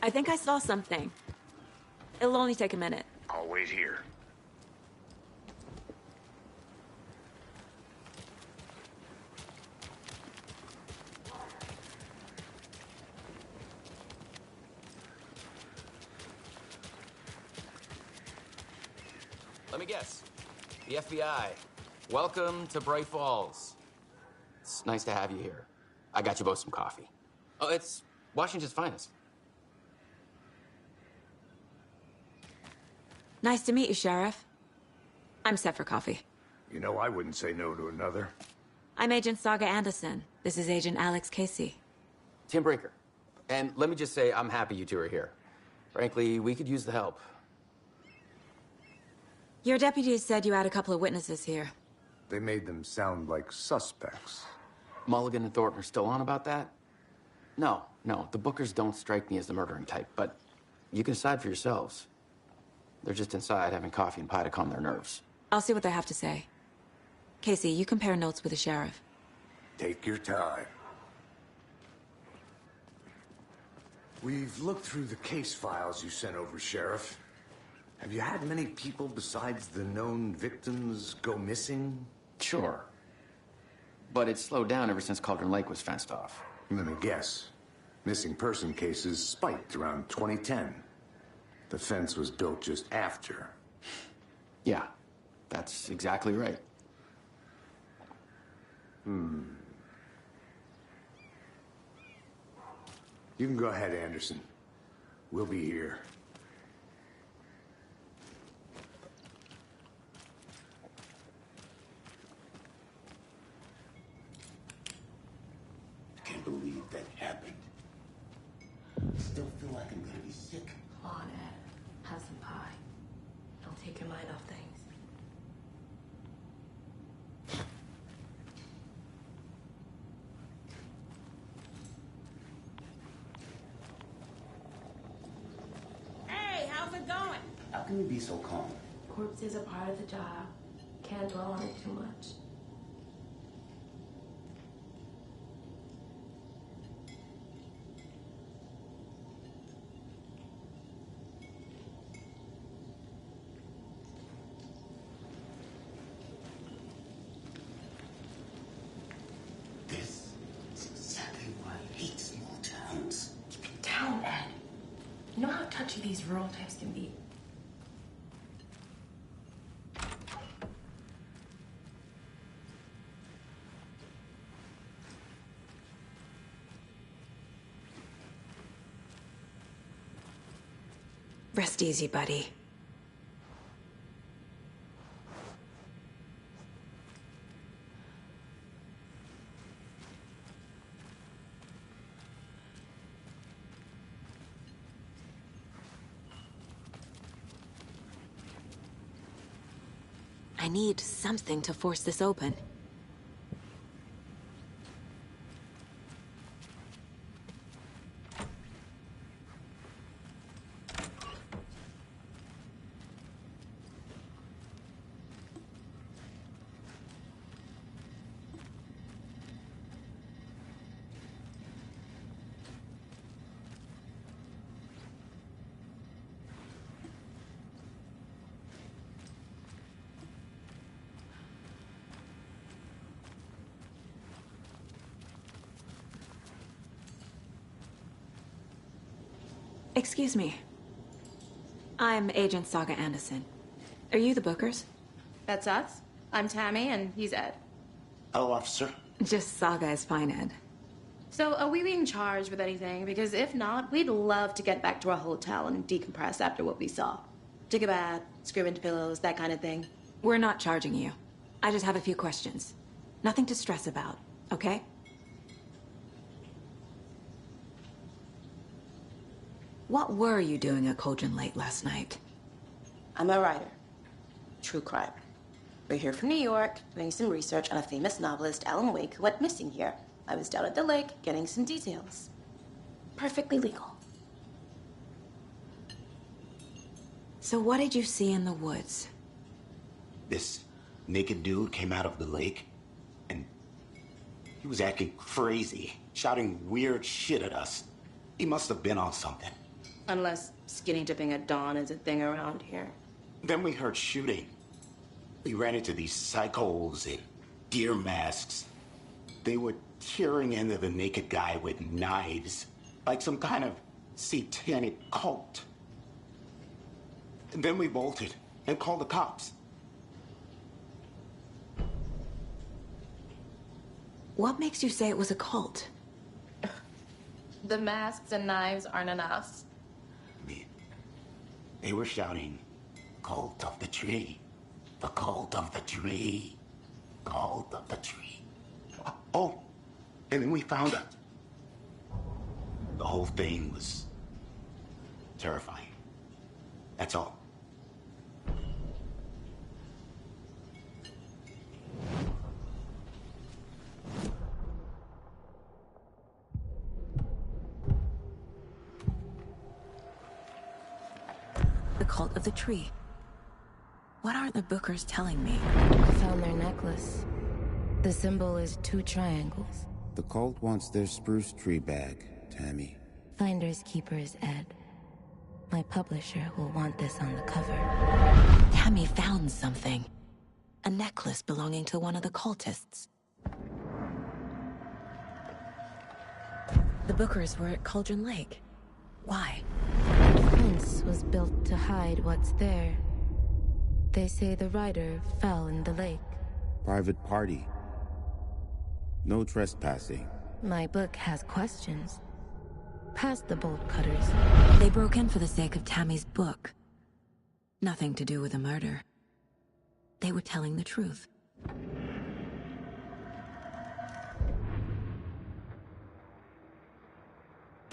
I think I saw something. It'll only take a minute. I'll wait here. Let me guess. The FBI. Welcome to Bright Falls. It's nice to have you here. I got you both some coffee. Oh, it's Washington's finest. Nice to meet you, Sheriff. I'm set for coffee. You know, I wouldn't say no to another. I'm Agent Saga Anderson. This is Agent Alex Casey. Tim Brinker. And let me just say, I'm happy you two are here. Frankly, we could use the help. Your deputies said you had a couple of witnesses here. They made them sound like suspects. Mulligan and Thornton are still on about that? No, the Bookers don't strike me as the murdering type, but you can decide for yourselves. They're just inside having coffee and pie to calm their nerves. I'll see what they have to say. Casey, you compare notes with the sheriff. Take your time. We've looked through the case files you sent over, Sheriff. Have you had many people besides the known victims go missing? Sure. But it's slowed down ever since Cauldron Lake was fenced off. Let me guess. Missing person cases spiked around 2010. The fence was built just after. Yeah, that's exactly right. You can go ahead, Anderson. We'll be here. I can't believe that happened. Still feel like I'm gonna be sick. Come on, Ed. Have some pie. Don't take your mind off things. Hey, how's it going? How can you be so calm? Corpses are part of the job. Can't dwell on it too much. This is exactly why I hate small towns. Keep it down, Ed. You know how touchy these rural types can be. Rest easy, buddy. I need something to force this open. Excuse me. I'm Agent Saga Anderson. Are you the Bookers? That's us. I'm Tammy, and he's Ed. Hello, officer. Just Saga is fine, Ed. So, are we being charged with anything? Because if not, we'd love to get back to our hotel and decompress after what we saw. Take a bath, scream into pillows, that kind of thing. We're not charging you. I just have a few questions. Nothing to stress about, okay? What were you doing at Cauldron Lake last night? I'm a writer. True crime. We're here from New York, doing some research on a famous novelist, Alan Wake, who went missing here. I was down at the lake, getting some details. Perfectly legal. So what did you see in the woods? This naked dude came out of the lake, and he was acting crazy, shouting weird shit at us. He must have been on something. Unless skinny dipping at dawn is a thing around here. Then we heard shooting. We ran into these psychos in deer masks. They were tearing into the naked guy with knives, like some kind of satanic cult. And then we bolted and called the cops. What makes you say it was a cult? The masks and knives aren't enough. They were shouting, Cult of the tree. The cult of the tree. Cult of the tree. Oh, and then we found out. The whole thing was terrifying. That's all. The cult of the tree. What aren't the Bookers telling me? I found their necklace. The symbol is 2 triangles. The cult wants their spruce tree bag, Tammy. Finders keepers, Ed. My publisher will want this on the cover. Tammy found something. A necklace belonging to one of the cultists. The Bookers were at Cauldron Lake. Why? The fence was built to hide what's there. They say the rider fell in the lake. Private party. No trespassing. My book has questions. Past the bolt cutters. They broke in for the sake of Tammy's book. Nothing to do with a murder. They were telling the truth.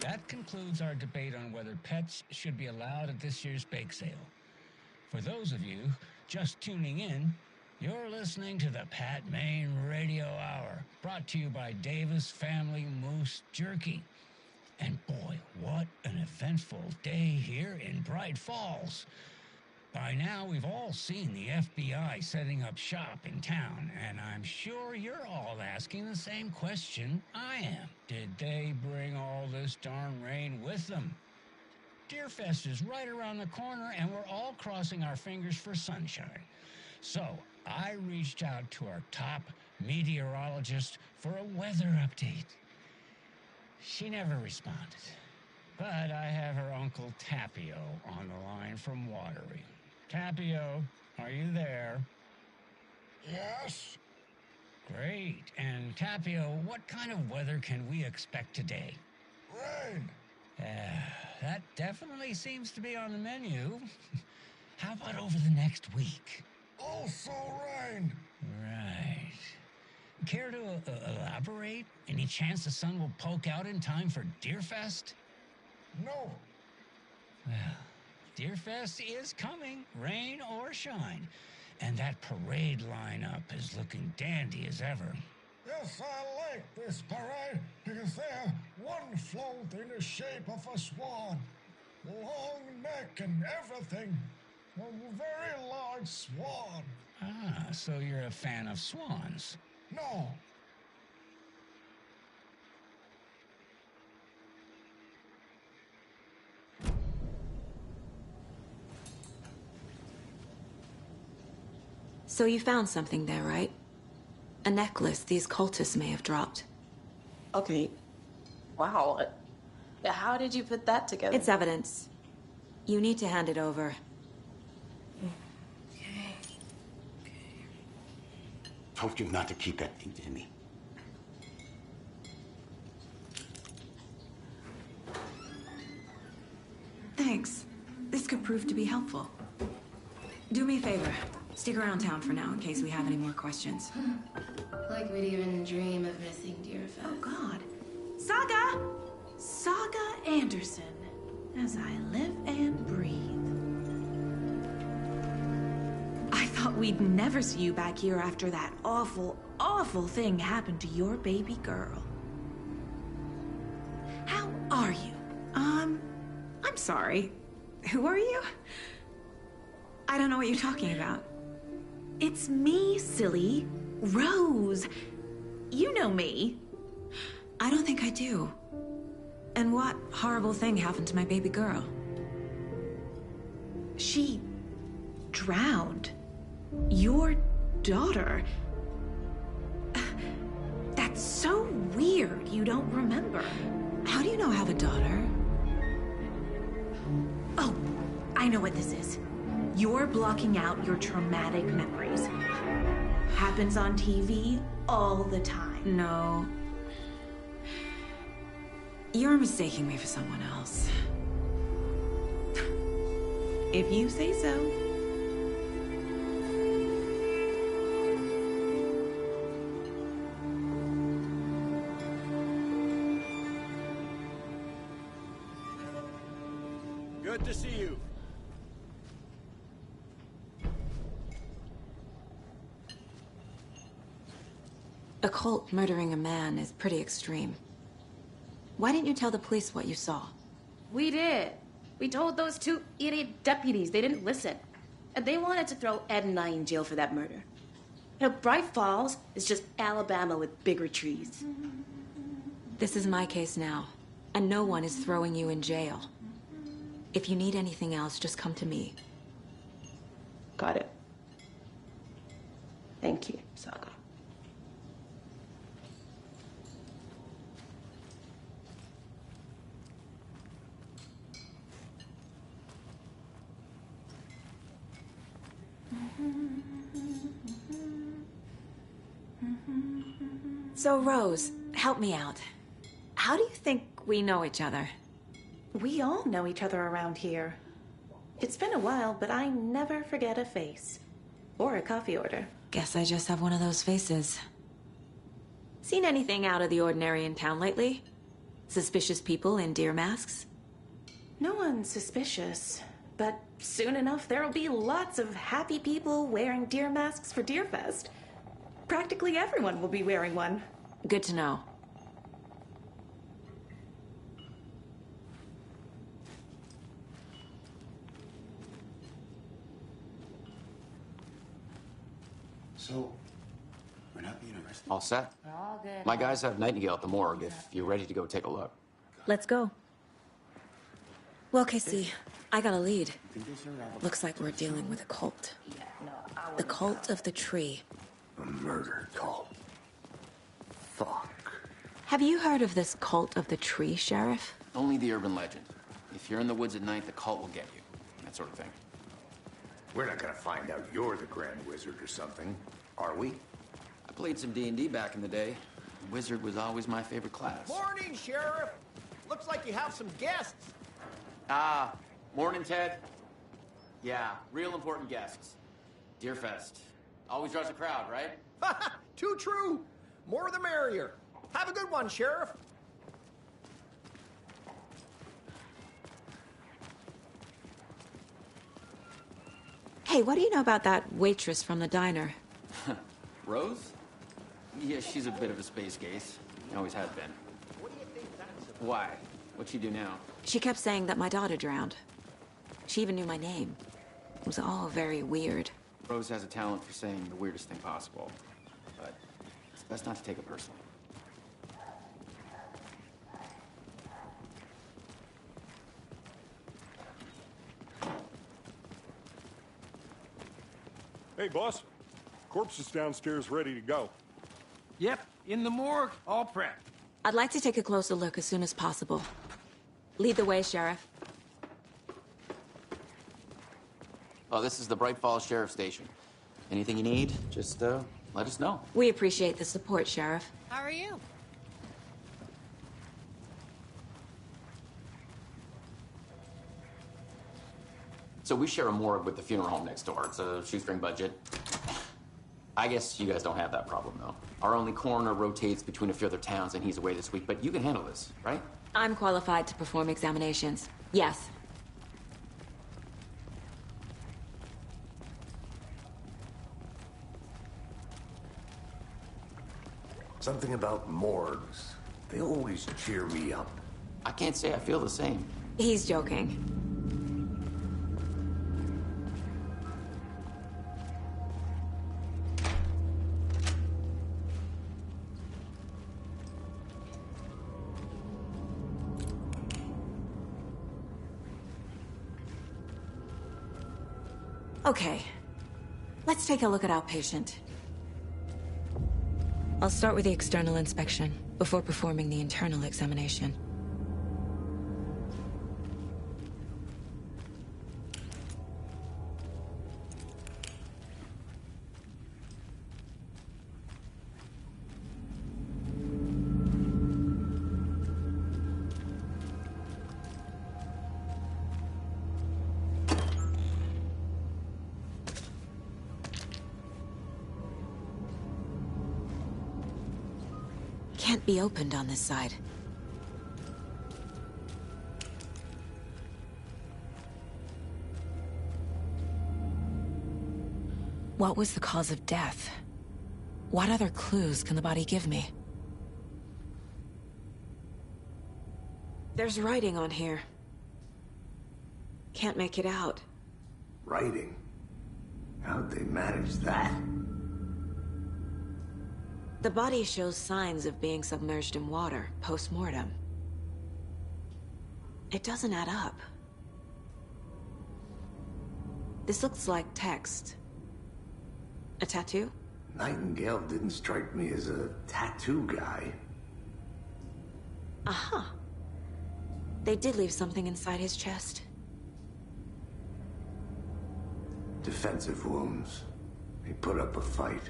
That concludes our debate on whether pets should be allowed at this year's bake sale. For those of you just tuning in, you're listening to the Pat Maine Radio Hour, brought to you by Davis Family Moose Jerky. And boy, what an eventful day here in Bright Falls. By now, we've all seen the FBI setting up shop in town, and I'm sure you're all asking the same question I am. Did they bring all this darn rain with them? Deerfest is right around the corner, and we're all crossing our fingers for sunshine. So, I reached out to our top meteorologist for a weather update. She never responded, but I have her Uncle Tapio on the line from Watery. Tapio, are you there? Yes? Great. And Tapio, what kind of weather can we expect today? Rain. That definitely seems to be on the menu. How about over the next week? Also rain. Right. Care to elaborate? Any chance the sun will poke out in time for Deerfest? No. Well, Deerfest is coming, rain or shine. And that parade lineup is looking dandy as ever. Yes, I like this parade because they have one float in the shape of a swan. Long neck and everything. A very large swan. Ah, so you're a fan of swans? No. So you found something there, right? A necklace these cultists may have dropped. Okay. Wow. How did you put that together? It's evidence. You need to hand it over. Told you not to keep that thing to me. Thanks. This could prove to be helpful. Do me a favor. Stick around town for now in case we have any more questions. Like we'd even dream of missing Deerfest. Oh, God. Saga! Saga Anderson. As I live and breathe. I thought we'd never see you back here after that awful, awful thing happened to your baby girl. How are you? I'm sorry. Who are you? I don't know what you're talking about. It's me, silly. Rose. You know me. I don't think I do. And what horrible thing happened to my baby girl? She drowned. Your daughter. That's so weird you don't remember. How do you know I have a daughter? Oh, I know what this is. You're blocking out your traumatic memories. Happens on TV all the time. No. You're mistaking me for someone else. If you say so. Good to see you. A cult murdering a man is pretty extreme. Why didn't you tell the police what you saw? We did. We told those two idiot deputies. They didn't listen. And they wanted to throw Ed and I in jail for that murder. You know, Bright Falls is just Alabama with bigger trees. This is my case now, and no one is throwing you in jail. If you need anything else, just come to me. Got it. Thank you, Saga. So, Rose, help me out. How do you think we know each other? We all know each other around here. It's been a while, but I never forget a face. Or a coffee order. Guess I just have one of those faces. Seen anything out of the ordinary in town lately? Suspicious people in deer masks? No one's suspicious. But soon enough, there'll be lots of happy people wearing deer masks for Deerfest. Practically everyone will be wearing one. Good to know. So, we're not being arrested? All set. All good. My guys have Nightingale at the morgue if you're ready to go take a look. Let's go. Well, Casey, I got a lead. Looks like we're dealing with a cult. The Cult of the Tree. A murder cult. Fuck. Have you heard of this Cult of the Tree, Sheriff? Only the urban legend. If you're in the woods at night, the cult will get you. That sort of thing. We're not gonna find out you're the Grand Wizard or something, are we? I played some D&D back in the day. Wizard was always my favorite class. Morning, Sheriff. Looks like you have some guests. Ah, morning, Ted. Yeah, real important guests. Deerfest. Always draws a crowd, right? Too true. More the merrier. Have a good one, Sheriff. Hey, what do you know about that waitress from the diner? Rose? Yeah, she's a bit of a space case. Always has been. Why? What'd she do now? She kept saying that my daughter drowned. She even knew my name. It was all very weird. Rose has a talent for saying the weirdest thing possible. But it's best not to take it personally. Hey, boss. Corpse is downstairs ready to go. Yep, in the morgue, all prepped. I'd like to take a closer look as soon as possible. Lead the way, Sheriff. Oh, this is the Bright Falls Sheriff Station. Anything you need, just let us know. We appreciate the support, Sheriff. How are you? So we share a morgue with the funeral home next door. It's a shoestring budget. I guess you guys don't have that problem, though. Our only coroner rotates between a few other towns, and he's away this week, but you can handle this, right? I'm qualified to perform examinations. Yes. Something about morgues. They always cheer me up. I can't say I feel the same. He's joking. Okay, let's take a look at our patient. I'll start with the external inspection before performing the internal examination. Can't be opened on this side. What was the cause of death? What other clues can the body give me? There's writing on here. Can't make it out. Writing? How'd they manage that? The body shows signs of being submerged in water, post-mortem. It doesn't add up. This looks like text. A tattoo? Nightingale didn't strike me as a tattoo guy. Aha. They did leave something inside his chest. Defensive wounds. He put up a fight.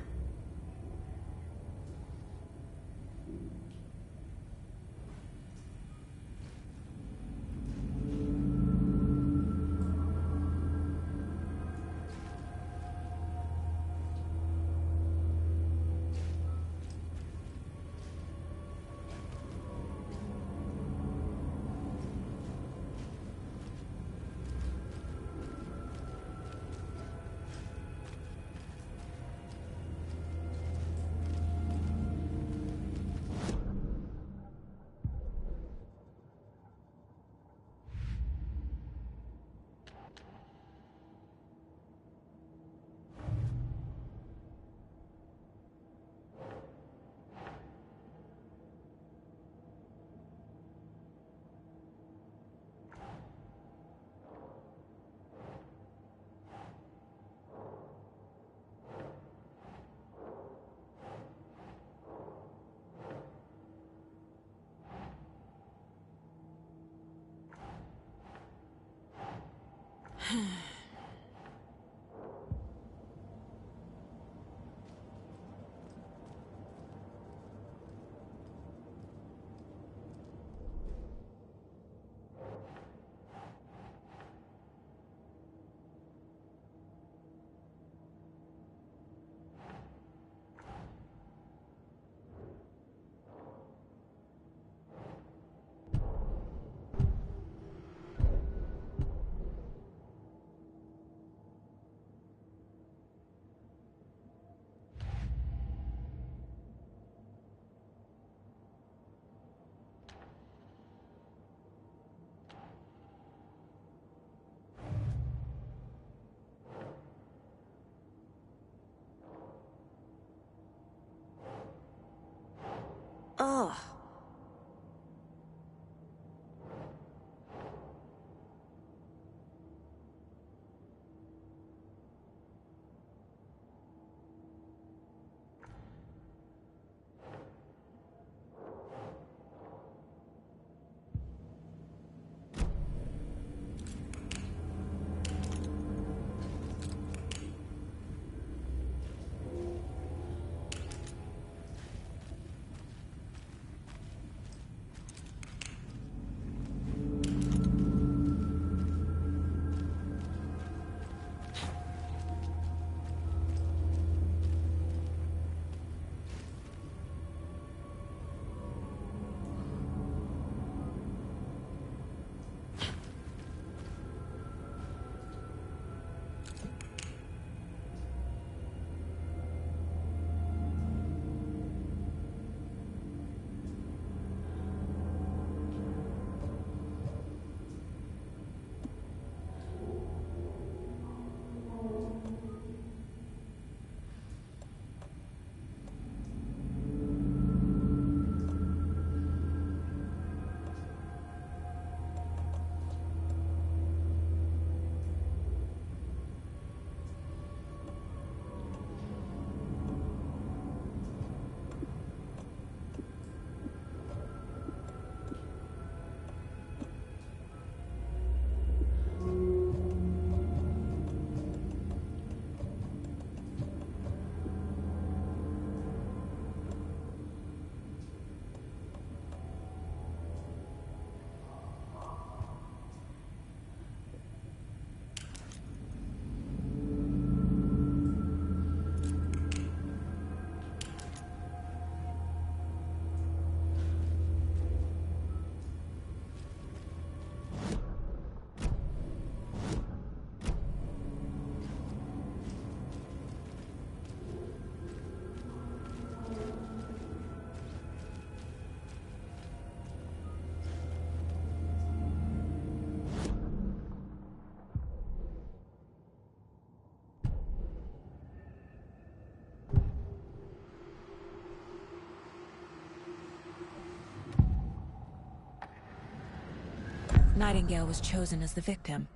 Nightingale was chosen as the victim.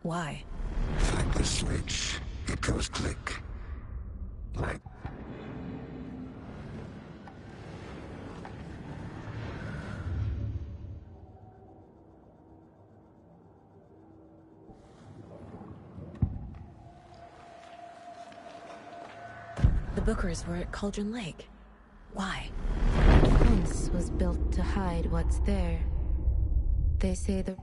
Why? Find the switch. It goes click. Like... The Bookers were at Cauldron Lake. Why? The fence was built to hide what's there. They say the...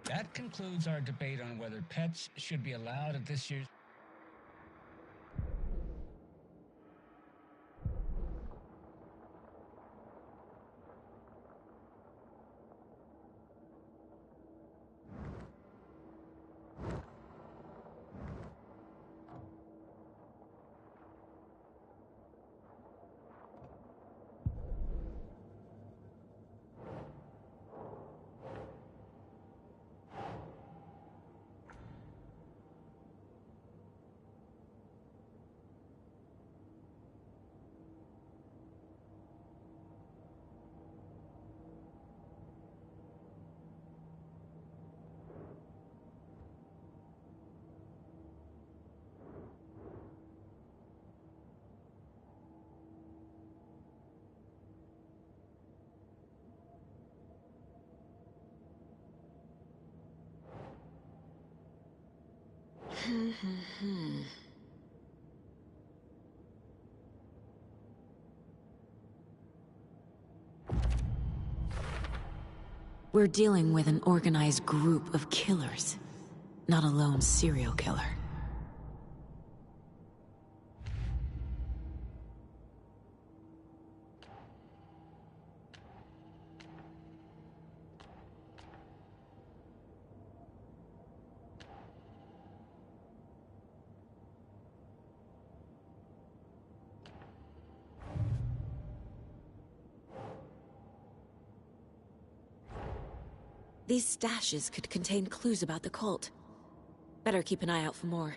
That concludes our debate on whether pets should be allowed at this year's... We're dealing with an organized group of killers, not a lone serial killer. These stashes could contain clues about the cult. Better keep an eye out for more.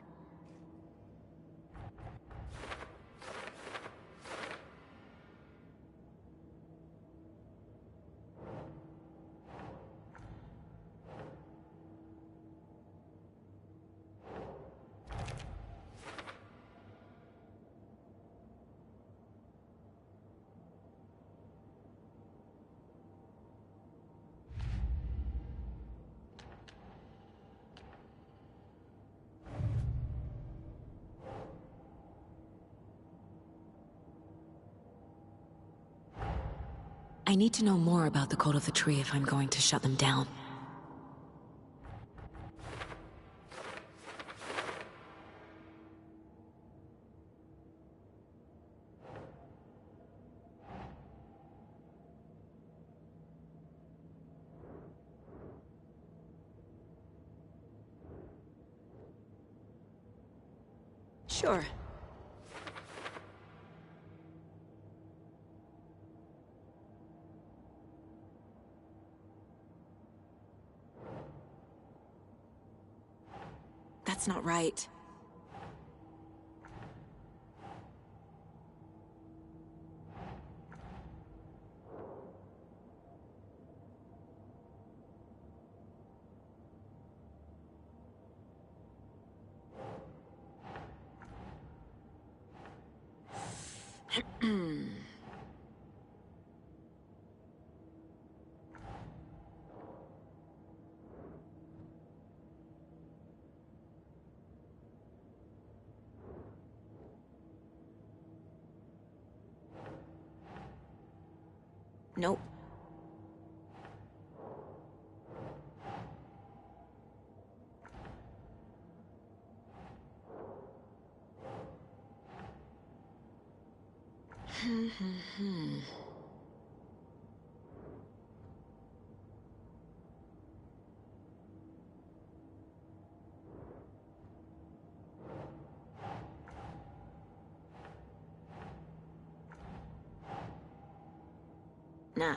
I need to know more about the Cult of the Tree if I'm going to shut them down. Sure. That's not right. Nope. Nah.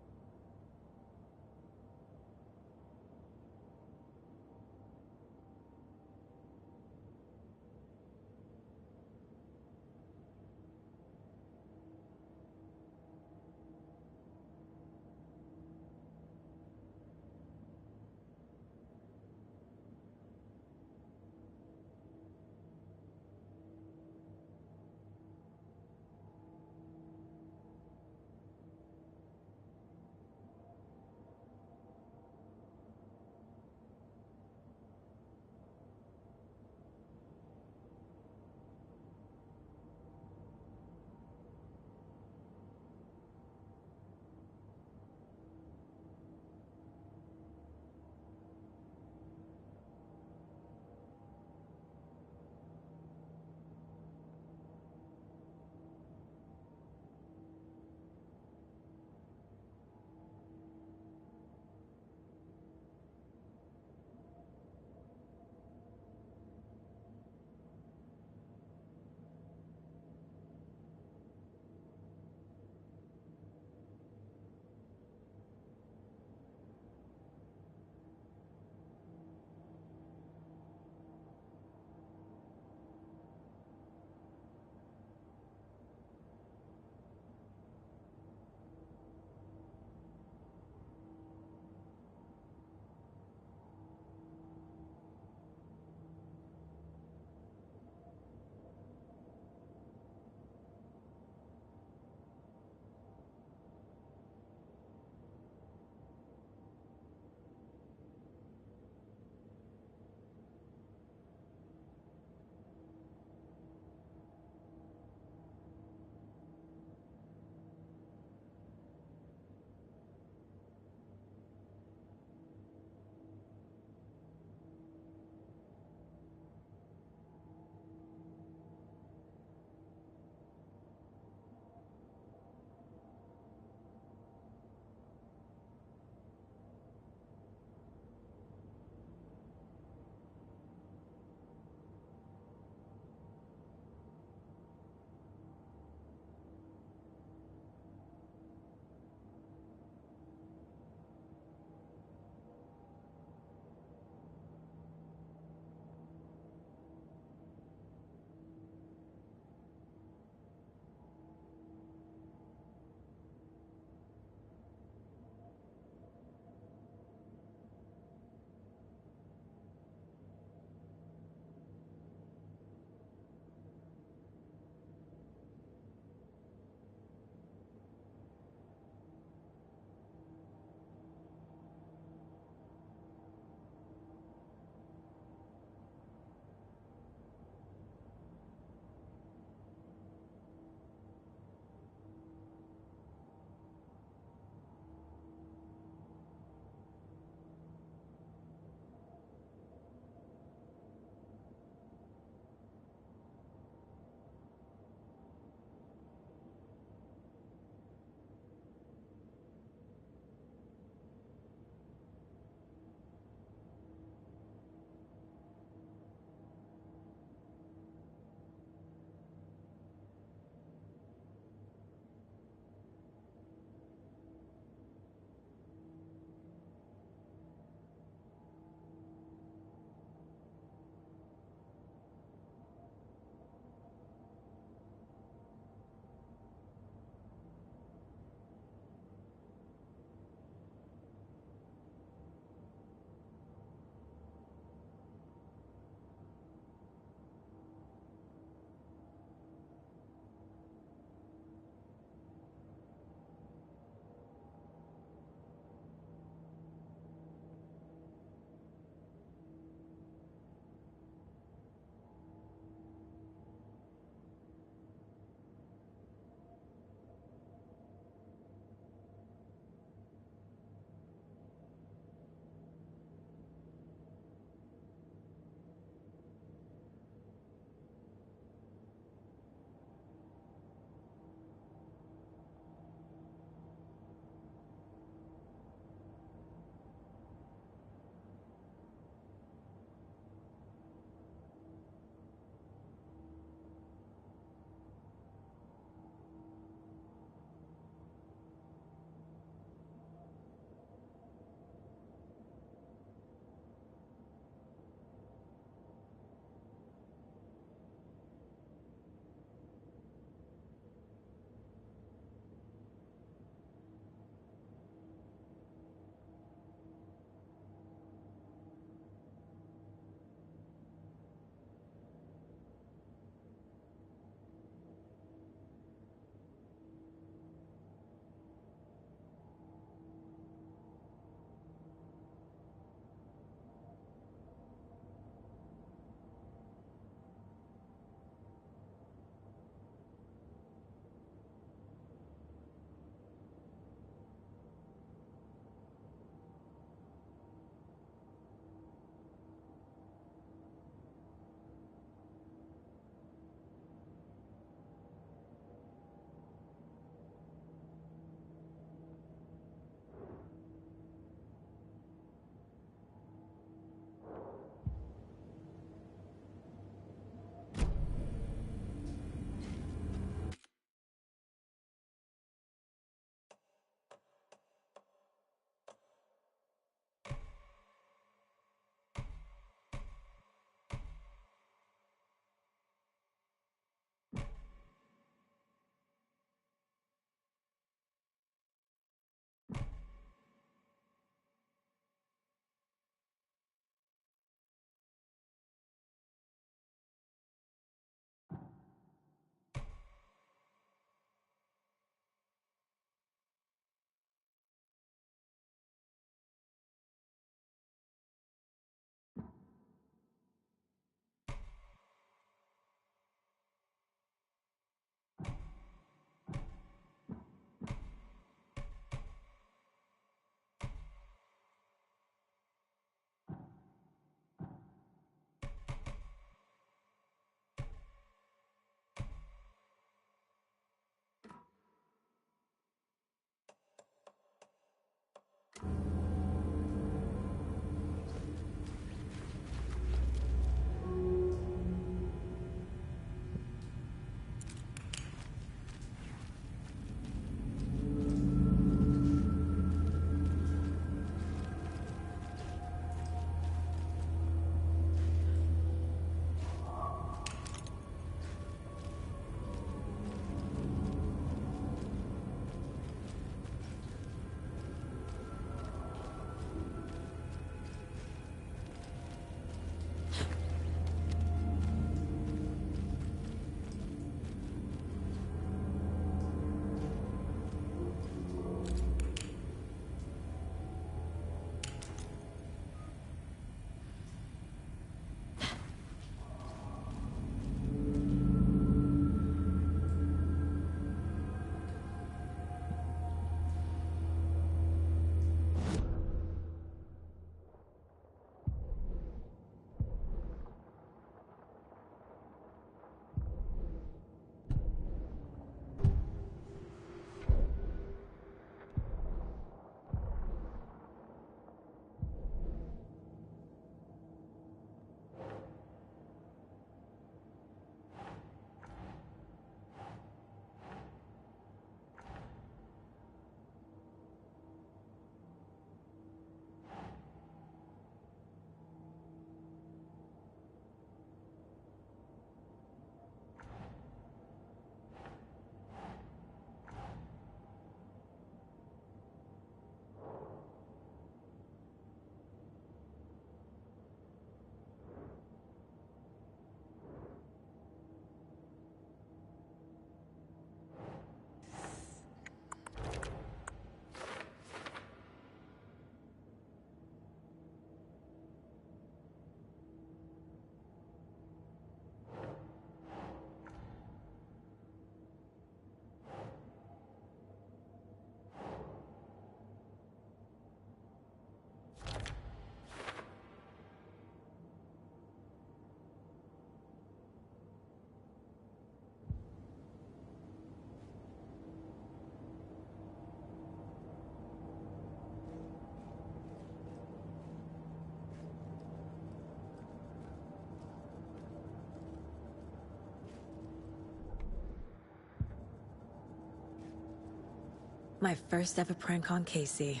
My first ever prank on Casey.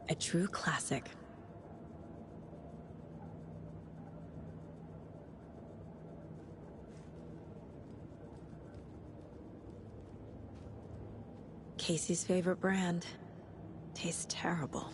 A true classic. Casey's favorite brand. Tastes terrible.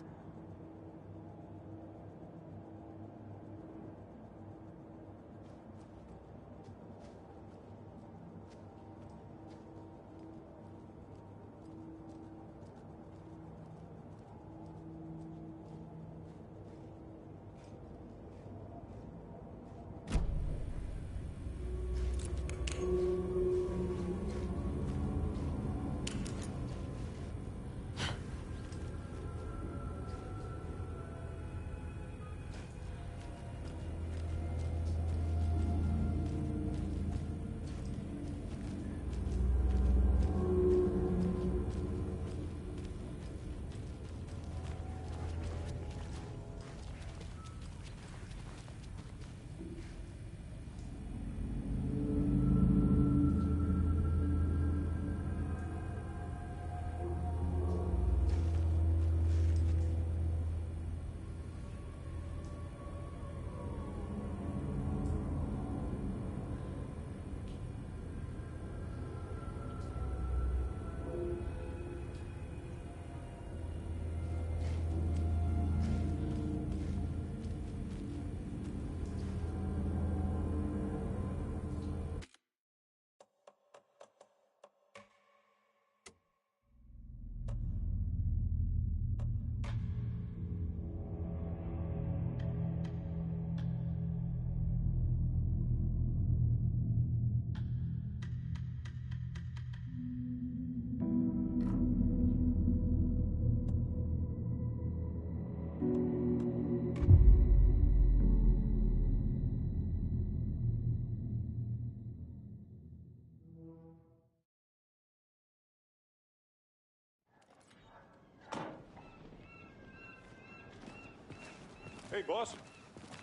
Hey, boss.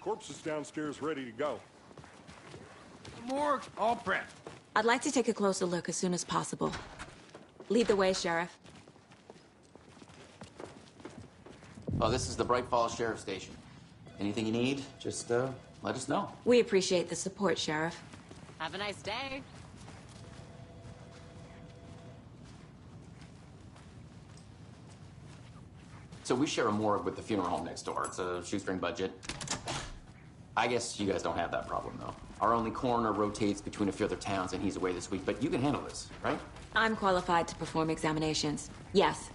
Corpse is downstairs ready to go. Morgue, all prepped. I'd like to take a closer look as soon as possible. Lead the way, Sheriff. Oh, this is the Bright Falls Sheriff Station. Anything you need, just let us know. We appreciate the support, Sheriff. Have a nice day. So we share a morgue with the funeral home next door. It's a shoestring budget. I guess you guys don't have that problem, though. Our only coroner rotates between a few other towns, and he's away this week, but you can handle this, right? I'm qualified to perform examinations. Yes.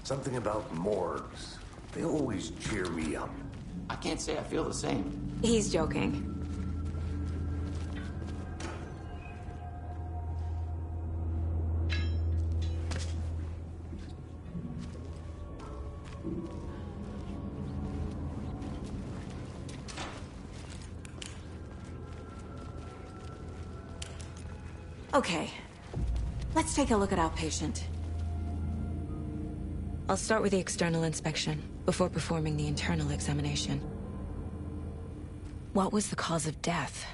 Something about morgues. They always cheer me up. I can't say I feel the same. He's joking. Okay, let's take a look at our patient. I'll start with the external inspection before performing the internal examination. What was the cause of death?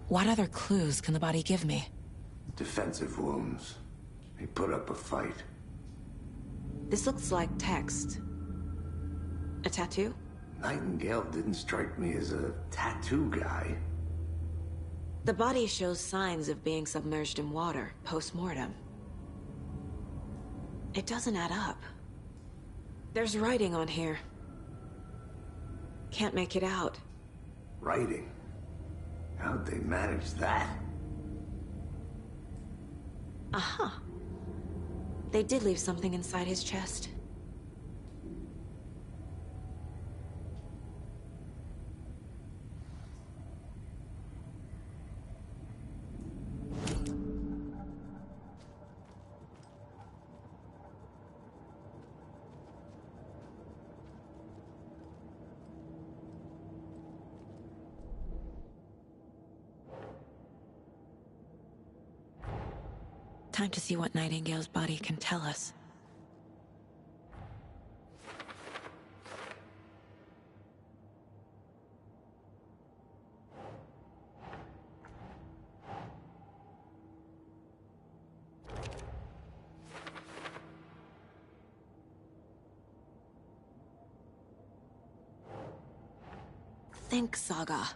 What other clues can the body give me? Defensive wounds. He put up a fight. This looks like text. A tattoo? Nightingale didn't strike me as a tattoo guy. The body shows signs of being submerged in water, post-mortem. It doesn't add up. There's writing on here. Can't make it out. Writing? How'd they manage that? Uh-huh. They did leave something inside his chest. Time to see what Nightingale's body can tell us. think, Saga.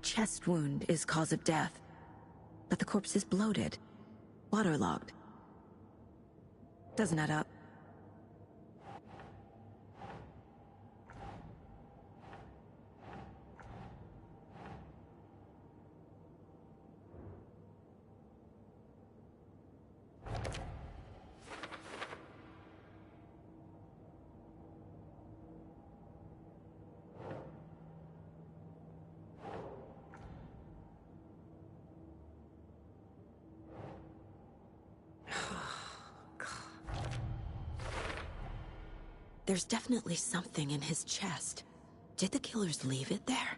Chest wound is cause of death, but the corpse is bloated, waterlogged. Doesn't add up. There's definitely something in his chest. Did the killers leave it there?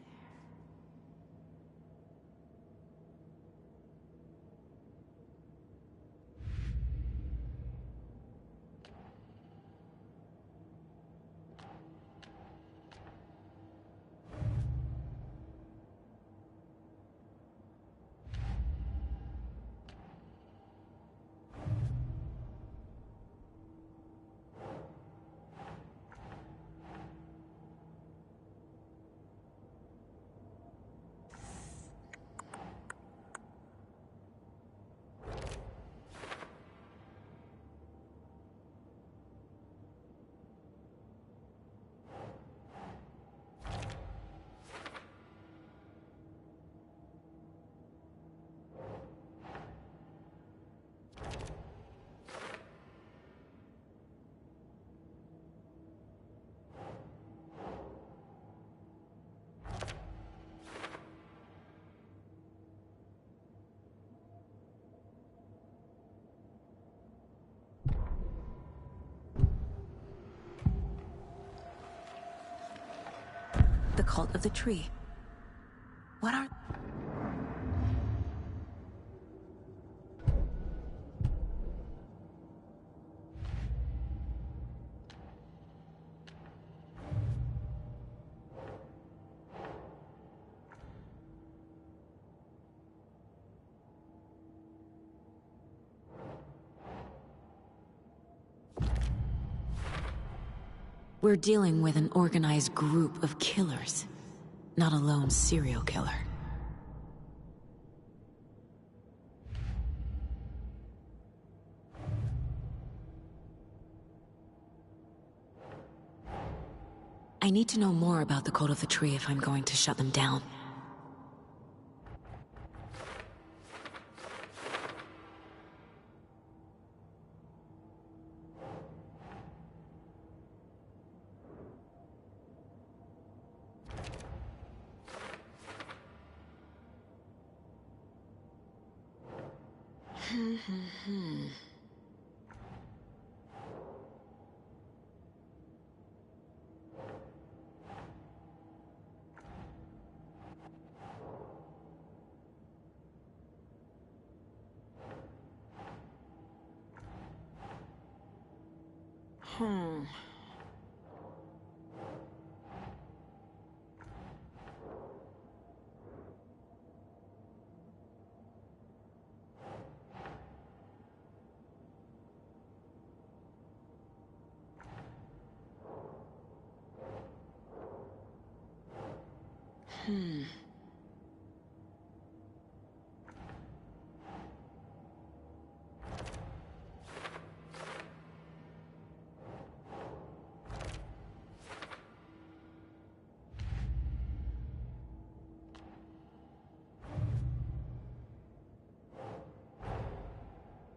The cult of the tree. What are... We're dealing with an organized group of killers, not a lone serial killer. I need to know more about the Cult of the Tree if I'm going to shut them down.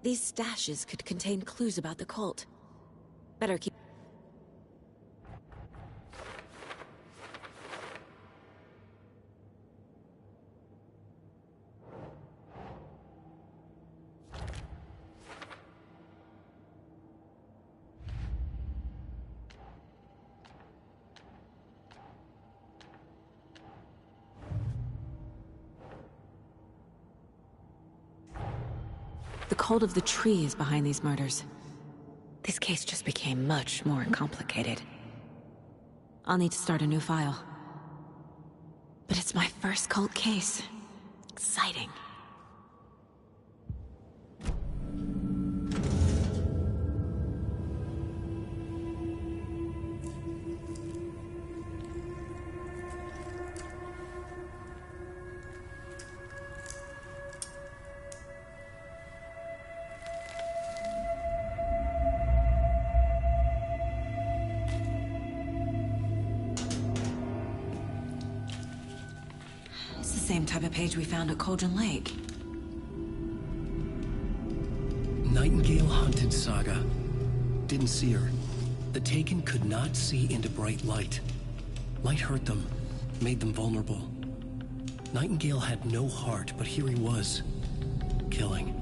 These stashes could contain clues about the cult. Better keep... The Cult of the Tree is behind these murders. His case just became much more complicated. I'll need to start a new file. But it's my first cult case. Exciting. Same type of page we found at Cauldron Lake. Nightingale hunted Saga. Didn't see her. The Taken could not see into bright light. Light hurt them, made them vulnerable. Nightingale had no heart, but here he was, killing.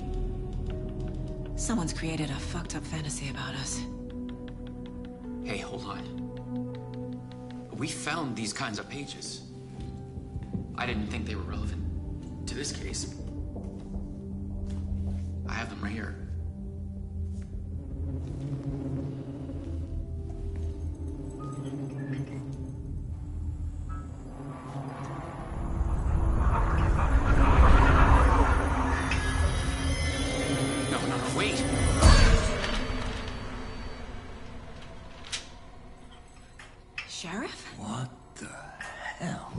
Someone's created a fucked up fantasy about us. Hey, hold on. We found these kinds of pages. I didn't think they were relevant to this case. I have them right here. No, wait! Sheriff? What the hell?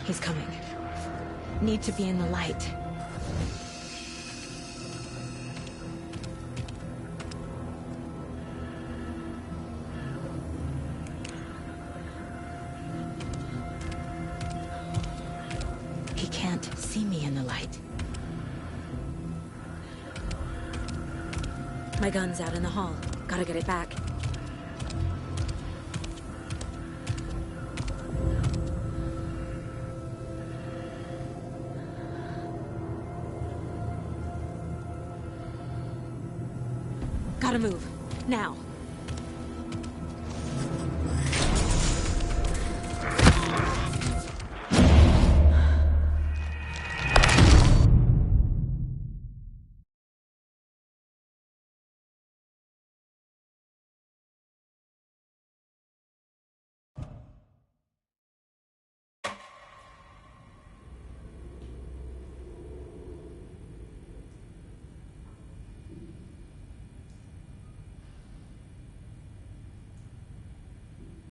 He's coming. Need to be in the light. He can't see me in the light. My gun's out in the hall. Gotta get it back. Gotta move. Now.